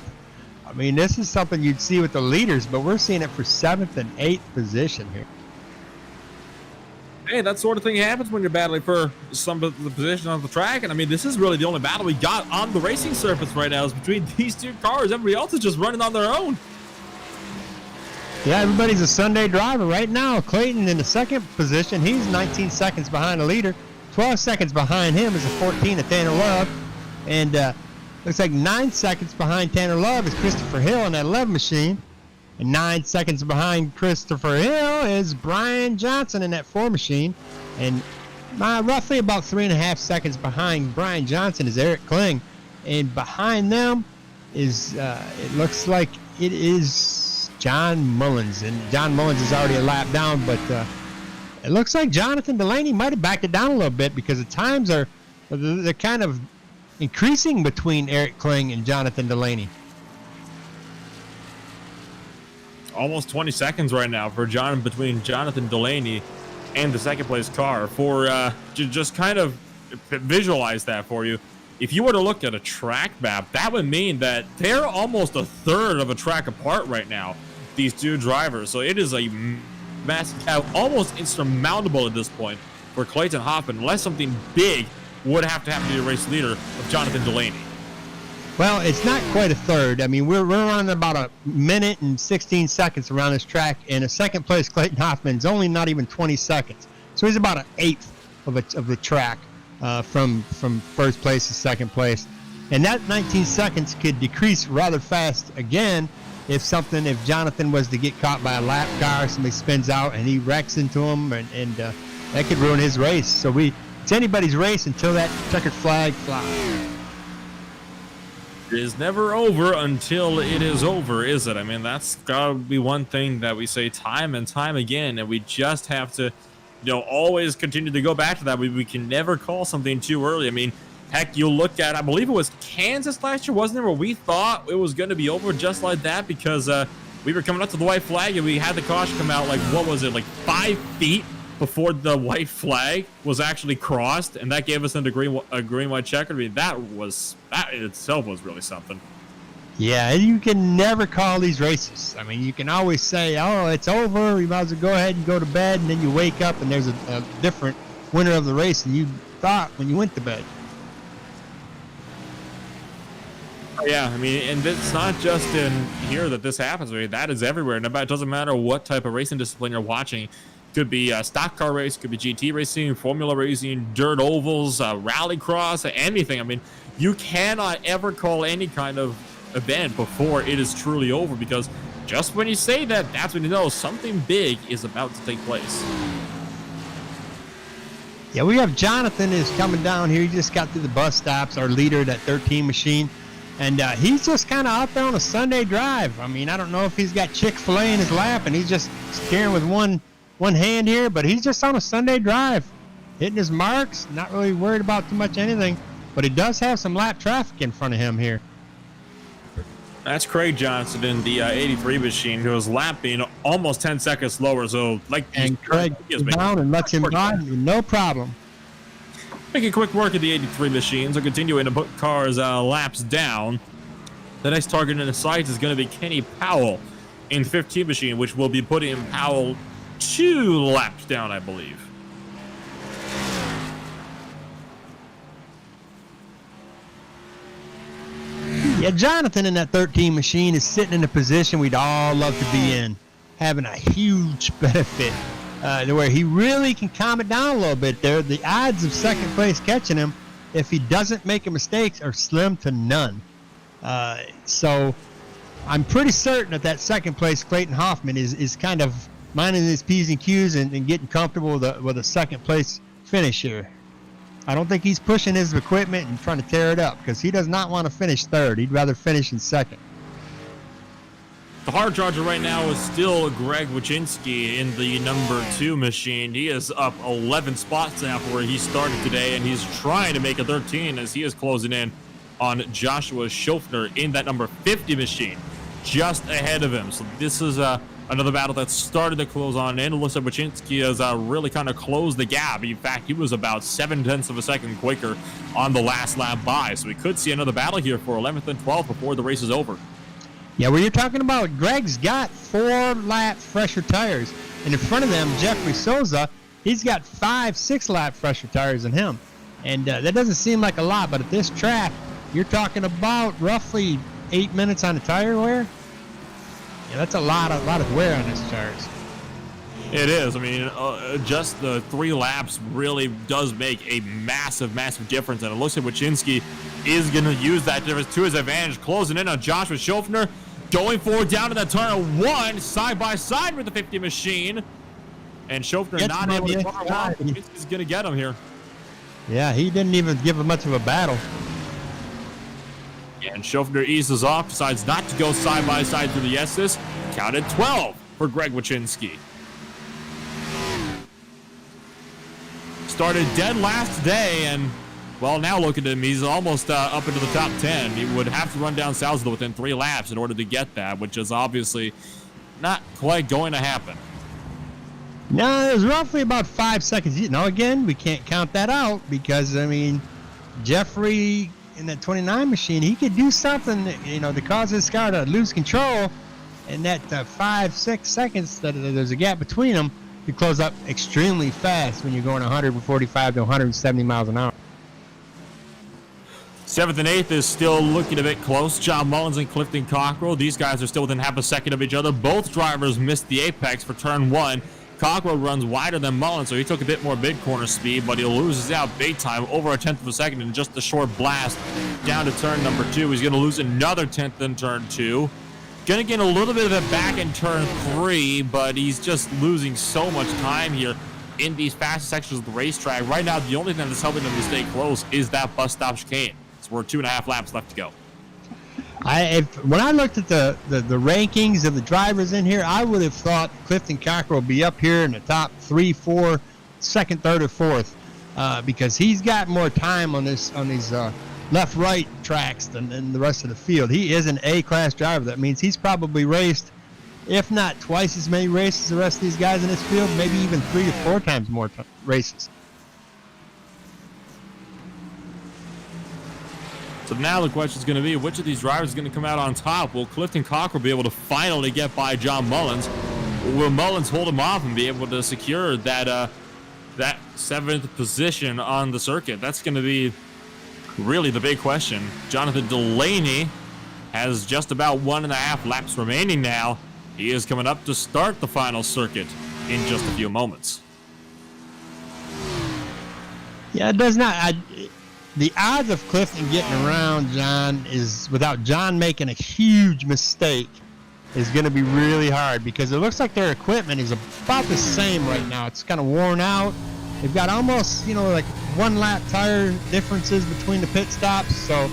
I mean, this is something you'd see with the leaders, but we're seeing it for 7th and 8th position here. Hey, that sort of thing happens when you're battling for some of the position on the track. And I mean, this is really the only battle we got on the racing surface right now is between these two cars. Everybody else is just running on their own. Yeah, everybody's a Sunday driver right now. Clayton in the 2nd position. He's 19 seconds behind the leader. 12 seconds behind him is a 14 of Tanner Love. And looks like 9 seconds behind Tanner Love is Christopher Hill in that 11 machine. And 9 seconds behind Christopher Hill is Brian Johnson in that 4 machine. And roughly about 3.5 seconds behind Brian Johnson is Eric Kling. And behind them is, it looks like it is John Mullins. And John Mullins is already a lap down, but it looks like Jonathan Delaney might have backed it down a little bit because the times they're kind of increasing between Eric Kling and Jonathan Delaney. Almost 20 seconds right now for between Jonathan Delaney and the 2nd place car. For to just kind of visualize that for you, if you were to look at a track map, that would mean that they're almost a third of a track apart right now, these two drivers. So it is a massive gap, almost insurmountable at this point for Clayton Hoffman, unless something big would have to happen to the race leader of Jonathan Delaney. Well, it's not quite a third. I mean, we're running about a minute and 16 seconds around this track, and a 2nd place Clayton Hoffman's only not even 20 seconds. So he's about an 1/8 of the track from 1st place to 2nd place. And that 19 seconds could decrease rather fast again if Jonathan was to get caught by a lap car, somebody spins out and he wrecks into him, and that could ruin his race. So it's anybody's race until that checkered flag flies. It is never over until it is over, is it? I mean, that's gotta be one thing that we say time and time again, and we just have to, always continue to go back to that. We can never call something too early. I mean, heck, you look at, I believe it was Kansas last year, wasn't it, where we thought it was going to be over just like that because we were coming up to the white flag and we had the caution come out, like, what was it, like 5 feet before the white flag was actually crossed, and that gave us a green-white checker. I mean, that in itself was really something. Yeah, you can never call these races. I mean, you can always say, oh, it's over, you might as well go ahead and go to bed, and then you wake up and there's a different winner of the race than you thought when you went to bed. Yeah, I mean, and it's not just in here that this happens. I mean, that is everywhere. It doesn't matter what type of racing discipline you're watching. Could be a stock car race, could be GT racing, formula racing, dirt ovals, rallycross, anything. I mean, you cannot ever call any kind of event before it is truly over, because just when you say that, that's when you know something big is about to take place. Yeah, we have Jonathan is coming down here. He just got through the bus stops, our leader, that 13 machine. And he's just kind of out there on a Sunday drive. I mean, I don't know if he's got Chick-fil-A in his lap and he's just steering with one hand here, but he's just on a Sunday drive, hitting his marks, not really worried about too much anything, but he does have some lap traffic in front of him here. That's Craig Johnson in the 83 machine, who is lapping almost 10 seconds slower. So, Craig is down and lets him by, no problem. Making quick work of the 83 machines. Are continuing to put cars laps down. The next target in the sights is going to be Kenny Powell in 15 machine, which will be putting Powell 2 laps down, I believe. Yeah, Jonathan in that 13 machine is sitting in a position we'd all love to be in, having a huge benefit to where he really can calm it down a little bit there. The odds of second place catching him, if he doesn't make a mistake, are slim to none. So I'm pretty certain that second place Clayton Hoffman is kind of minding his P's and Q's and getting comfortable with a second place finish here. I don't think he's pushing his equipment and trying to tear it up, because he does not want to finish third. He'd rather finish in second. The hard charger right now is still Greg Wyszynski in the number 2 machine. He is up 11 spots now for where he started today, and he's trying to make a 13 as he is closing in on Joshua Schofner in that number 50 machine, just ahead of him. So this is another battle that started to close on in. It looks like Wachinski has really kind of closed the gap. In fact, he was about 0.7 of a second quicker on the last lap by. So we could see another battle here for 11th and 12th before the race is over. Yeah, what you're talking about, Greg's got 4-lap fresher tires. And in front of them, Jeffrey Souza, he's got 5-6-lap fresher tires than him. And that doesn't seem like a lot, but at this track, you're talking about roughly 8 minutes on the tire wear. Yeah, that's a lot of wear on these tires. It is. I mean, just the 3 laps really does make a massive, massive difference. And it looks like Wachinski is going to use that difference to his advantage, closing in on Joshua Schofner, going forward down to that turn 1, side by side with the 50 machine. And Schofner not able to cover off. Wachinski's going to get him here. Yeah, he didn't even give him much of a battle. And Schofner eases off, decides not to go side by side through the S's. Counted 12 for Greg Wachinski. Started dead last today, and well, now look at him. He's almost up into the top 10. He would have to run down Salzburg within 3 laps in order to get that, which is obviously not quite going to happen. No, it was roughly about 5 seconds. Now, again, we can't count that out because, I mean, Jeffrey in that 29 machine, he could do something, to cause his car to lose control. And that 5-6 seconds that there's a gap between them, you close up extremely fast when you're going 145 to 170 miles an hour. 7th and 8th is still looking a bit close. John Mullins and Clifton Cockrell. These guys are still within half a second of each other. Both drivers missed the apex for turn 1. Cockrell runs wider than Mullins, so he took a bit more mid-corner speed, but he loses out big time, over 1/10 of a second in just a short blast down to turn number 2. He's going to lose another 10th in turn 2. Going to get a little bit of it back in turn 3, but he's just losing so much time here in these fast sections of the racetrack. Right now, the only thing that's helping him to stay close is that bus stop chicane. So we're 2.5 laps left to go. When I looked at the rankings of the drivers in here, I would have thought Clifton Cockrell would be up here in the top 3, 4, second, third, or fourth, because he's got more time on these left-right tracks than the rest of the field. He is an A-class driver. That means he's probably raced, if not twice as many races as the rest of these guys in this field, maybe even 3 to 4 times more races. So now the question is going to be, which of these drivers is going to come out on top? Will Clifton Cockrell be able to finally get by John Mullins? Or will Mullins hold him off and be able to secure that 7th position on the circuit? That's going to be really the big question. Jonathan Delaney has just about 1.5 laps remaining now. He is coming up to start the final circuit in just a few moments. Yeah, it does not. The odds of Clifton getting around John is, without John making a huge mistake, is going to be really hard, because it looks like their equipment is about the same right now. It's kind of worn out. They've got almost, like 1 lap tire differences between the pit stops. So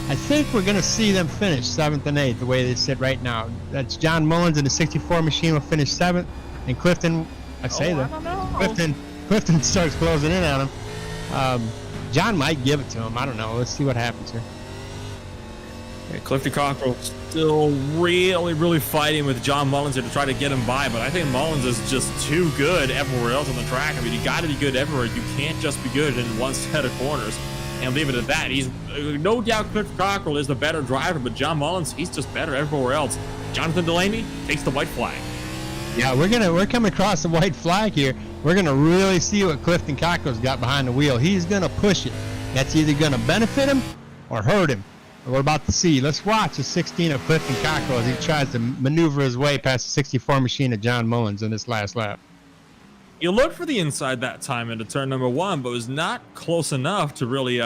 I think we're going to see them finish 7th and 8th the way they sit right now. That's John Mullins in the 64 machine will finish 7th, and Clifton, Clifton starts closing in on him. John might give it to him. I don't know. Let's see what happens here. Yeah, Clifton Cockrell still really fighting with John Mullins here to try to get him by, but I think Mullins is just too good everywhere else on the track. I mean, you got to be good everywhere. You can't just be good in one set of corners and leave it at that. He's no doubt Clifton Cockrell is the better driver, but John Mullins, he's just better everywhere else. Jonathan Delaney takes the white flag. Yeah, we're coming across the white flag here. We're gonna really see what Clifton Cockrell's got behind the wheel. He's gonna push it. That's either gonna benefit him or hurt him. We're about to see. Let's watch the 16 of Clifton Cockrell as he tries to maneuver his way past the 64 machine of John Mullins in this last lap. You looked for the inside that time into turn number 1, but was not close enough to really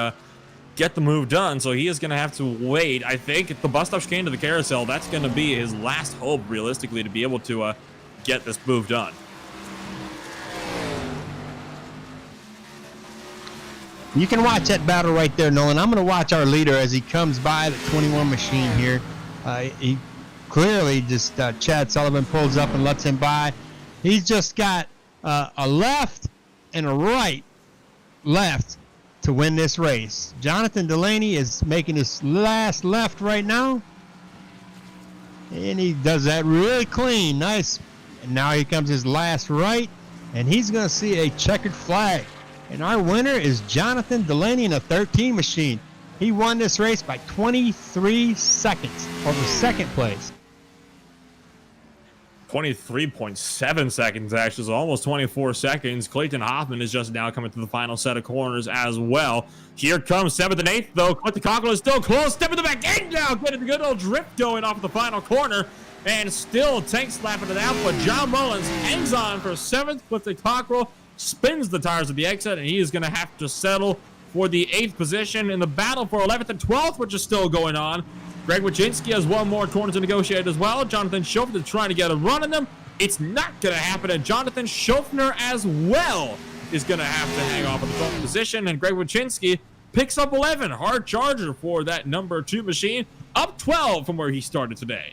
get the move done. So he is going to have to wait. I think if the bus stop chicane to the carousel, that's going to be his last hope, realistically, to be able to get this move done. You can watch that battle right there, Nolan. I'm going to watch our leader as he comes by the 21 machine here. He clearly just, Chad Sullivan pulls up and lets him by. He's just got a left and a right. Left. to win this race. Jonathan Delaney is making his last left right now. And he does that really clean. Nice. And now here comes his last right. And he's going to see a checkered flag. And our winner is Jonathan Delaney in a 13 machine. He won this race by 23 seconds over second place. 23.7 seconds, actually, so almost 24 seconds. Clayton Hoffman is just now coming to the final set of corners as well. Here comes 7th and 8th, though. Clayton Cochran is still close. Step in the back end now. Getting a good old drift going off of the final corner. And still tank slapping it out, but John Mullins hangs on for 7th. Clayton Cochran spins the tires at the exit, and he is going to have to settle for the 8th position in the battle for 11th and 12th, which is still going on. Greg Wyszynski has one more corner to negotiate as well. Jonathan Schofner trying to get a run in them. It's not going to happen, and Jonathan Schofner as well is going to have to hang off of the 12th position, and Greg Wyszynski picks up 11. Hard charger for that number 2 machine, up 12 from where he started today.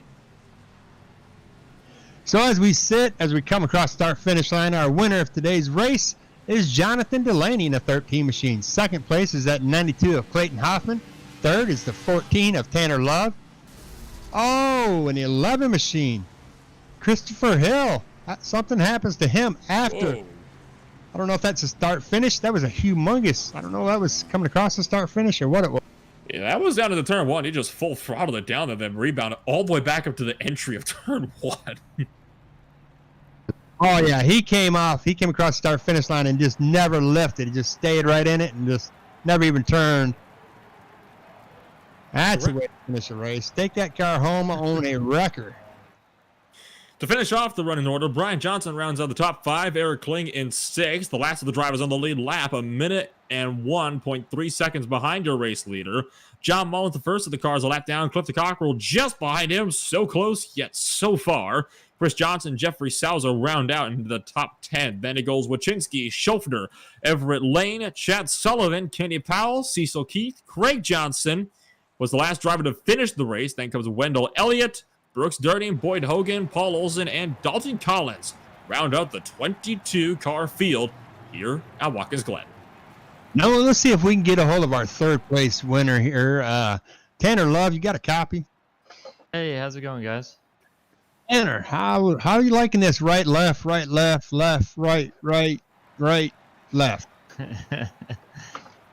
So as we come across the start-finish line, our winner of today's race is Jonathan Delaney in a 13 machine. Second place is at 92 of Clayton Hoffman. Third is the 14 of Tanner Love. Oh, an 11 machine. Christopher Hill. Something happens to him after. Whoa. I don't know if that's a start-finish. That was a humongous. I don't know if that was coming across the start-finish or what it was. Yeah, that was down to the turn 1. He just full throttled it down and then rebounded all the way back up to the entry of turn 1. Oh, yeah. He came across the start-finish line and just never lifted. He just stayed right in it and just never even turned. That's the way to finish a race. Take that car home, own a record. To finish off the running order, Brian Johnson rounds out the top 5. Eric Kling in 6th. The last of the drivers on the lead lap, a minute and 1.3 seconds behind your race leader. John Mullins, the first of the cars, a lap down. Clifton Cockrell just behind him. So close, yet so far. Chris Johnson, Jeffrey Souza round out into the top 10. Then it goes Wyszynski, Schofner, Everett Lane, Chad Sullivan, Kenny Powell, Cecil Keith, Craig Johnson was the last driver to finish the race. Then comes Wendell Elliott, Brooks Durden, Boyd Hogan, Paul Olsen, and Dalton Collins round out the 22-car field here at Watkins Glen. Now let's see if we can get a hold of our third place winner here. Tanner Love, you got a copy? Hey, how's it going, guys? Tanner, how are you liking this right, left, right, left, left, right, right, right, left?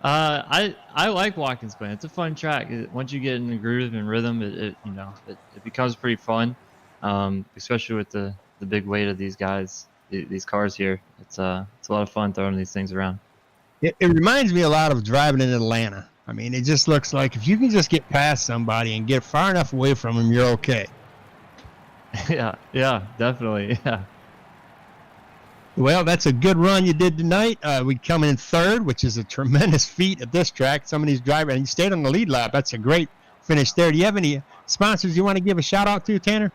I like Watkins Glen. It's a fun track. Once you get in the groove and rhythm, it becomes pretty fun. Especially with the big weight of these guys, these cars here. It's a lot of fun throwing these things around. It reminds me a lot of driving in Atlanta. I mean, it just looks like if you can just get past somebody and get far enough away from them, you're okay. Yeah, definitely. Yeah. Well, that's a good run you did tonight. We come in third, which is a tremendous feat at this track. Some of these drivers, and you stayed on the lead lap. That's a great finish there. Do you have any sponsors you want to give a shout out to, Tanner?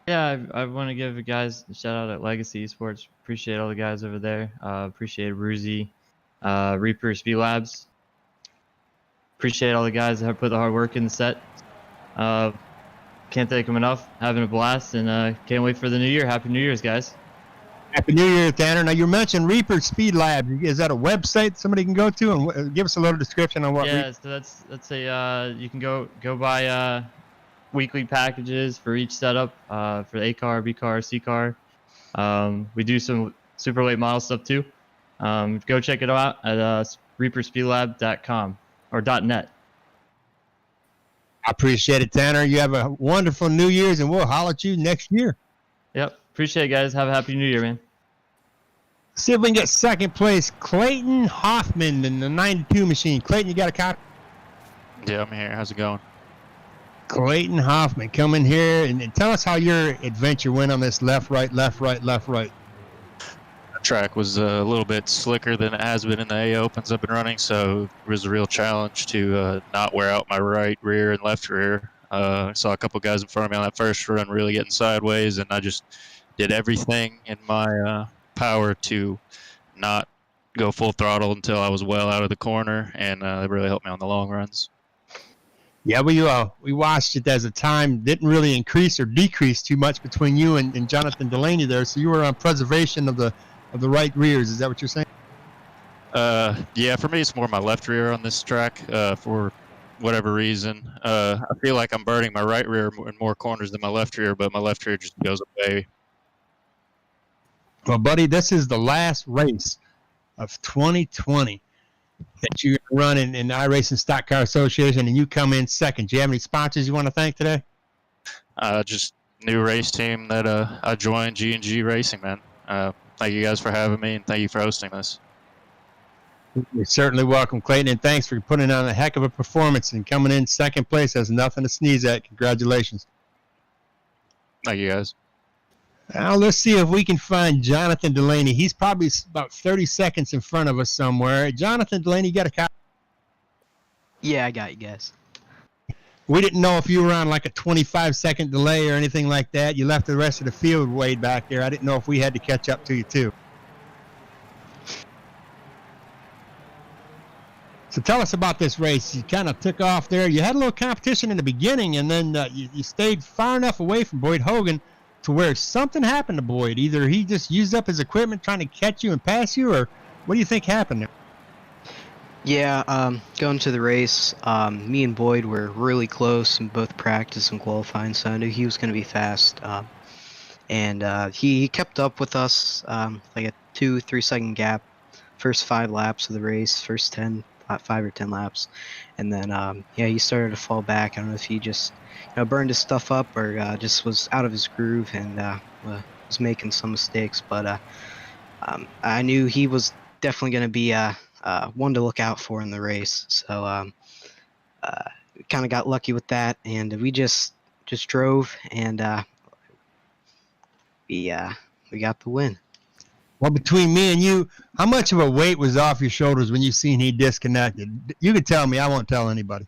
Yeah, I want to give you guys a shout out at Legacy Esports. Appreciate all the guys over there. Appreciate Ruzi, Reaper, Speed Labs. Appreciate all the guys that have put the hard work in the set. Can't thank them enough. Having a blast, and can't wait for the new year. Happy New Year's, guys. Happy New Year, Tanner. Now, you mentioned Reaper Speed Lab. Is that a website somebody can go to? And give us a little description on what. Yeah, so that's a you can go buy weekly packages for each setup for the A car, B car, C car. We do some super late model stuff too. Go check it out at reaperspeedlab.com or .net. I appreciate it, Tanner. You have a wonderful New Year's, and we'll holler at you next year. Yep. Appreciate it, guys. Have a happy New Year, man. See if we can get second place. Clayton Hoffman in the 92 machine. Clayton, you got a copy? Yeah, I'm here. How's it going? Clayton Hoffman, come in here and tell us how your adventure went on this left, right, left, right, left, right. The track was a little bit slicker than it has been in the A Opens I've been running, so it was a real challenge to not wear out my right rear and left rear. I saw a couple guys in front of me on that first run really getting sideways, and I just did everything in my power to not go full throttle until I was well out of the corner, and it really helped me on the long runs. Yeah, we watched it as a time didn't really increase or decrease too much between you and Jonathan Delaney there, so you were on preservation of the right rears. Is that what you're saying? Yeah, for me, it's more my left rear on this track for whatever reason. I feel like I'm burning my right rear in more corners than my left rear, but my left rear just goes away. Well, buddy, this is the last race of 2020 that you run in iRacing Stock Car Association, and you come in second. Do you have any sponsors you want to thank today? Just new race team that I joined, G&G Racing, man. Thank you guys for having me, and thank you for hosting this. You're certainly welcome, Clayton, and thanks for putting on a heck of a performance and coming in second place. That's nothing to sneeze at. Congratulations. Thank you, guys. Now let's see if we can find Jonathan Delaney. He's probably about 30 seconds in front of us somewhere. Jonathan Delaney, you got a copy? Yeah, I got you guys. We didn't know if you were on like a 25-second delay or anything like that. You left the rest of the field way back there. I didn't know if we had to catch up to you too. So tell us about this race. You kind of took off there. You had a little competition in the beginning, and then you stayed far enough away from Boyd Hogan to where something happened to Boyd. Either he just used up his equipment trying to catch you and pass you, or what do you think happened there? Yeah, going to the race, me and Boyd were really close in both practice and qualifying, so I knew he was going to be fast. And he kept up with us, like a 2-3 second gap, first 5 laps of the race, first 5 or 10 laps. And then, yeah, he started to fall back. I don't know if he just burned his stuff up or just was out of his groove and was making some mistakes. But I knew he was definitely going to be one to look out for in the race. So we kind of got lucky with that, and we just drove, and we got the win. Well, between me and you, how much of a weight was off your shoulders when you seen he disconnected? You could tell me. I won't tell anybody.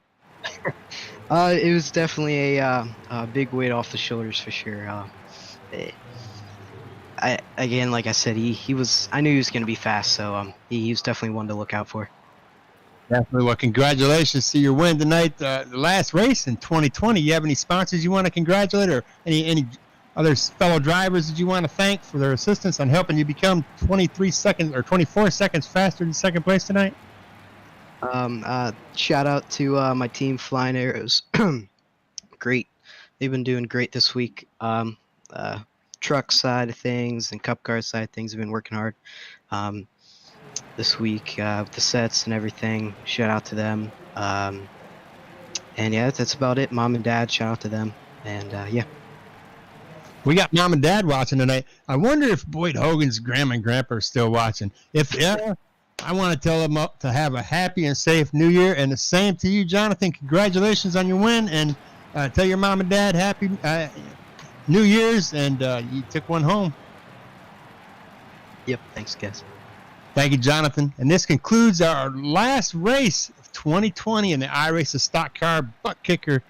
It was definitely a big weight off the shoulders for sure. Again, like I said, he was. I knew he was going to be fast, so he was definitely one to look out for. Definitely. Well, congratulations to your win tonight. The last race in 2020. You have any sponsors you want to congratulate, or any other fellow drivers that you want to thank for their assistance on helping you become 23 seconds or 24 seconds faster in second place tonight? Shout out to my team, Flying Arrows. Great. They've been doing great this week. Truck side of things and cup car side of things have been working hard this week with the sets and everything. Shout out to them. And yeah, that's about it. Mom and Dad, shout out to them. And yeah. We got Mom and Dad watching tonight. I wonder if Boyd Hogan's grandma and grandpa are still watching. If yeah, I want to tell them to have a happy and safe New Year. And the same to you, Jonathan. Congratulations on your win. And tell your mom and dad happy New Year's. And you took one home. Yep. Thanks, guys. Thank you, Jonathan. And this concludes our last race of 2020 in the iRacing Stock Car ButtKicker.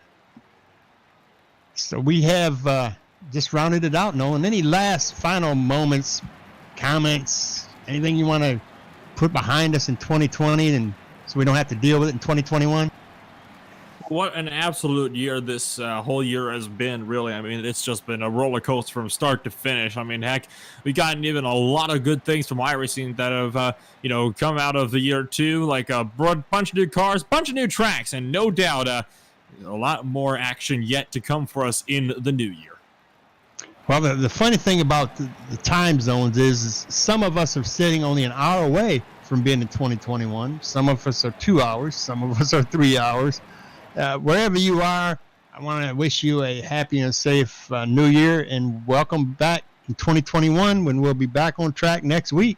So we have just rounded it out. Nolan, any last final moments, comments, anything you want to put behind us in 2020 and so we don't have to deal with it in 2021? What an absolute year this whole year has been, really. I mean, it's just been a roller coaster from start to finish. I mean, heck, we gotten even a lot of good things from iRacing that have, come out of the year too, like a bunch of new cars, bunch of new tracks, and no doubt a lot more action yet to come for us in the new year. Well, the funny thing about the time zones is some of us are sitting only an hour away from being in 2021. Some of us are 2 hours. Some of us are 3 hours. Wherever you are, I want to wish you a happy and safe New Year, and welcome back in 2021 when we'll be back on track next week.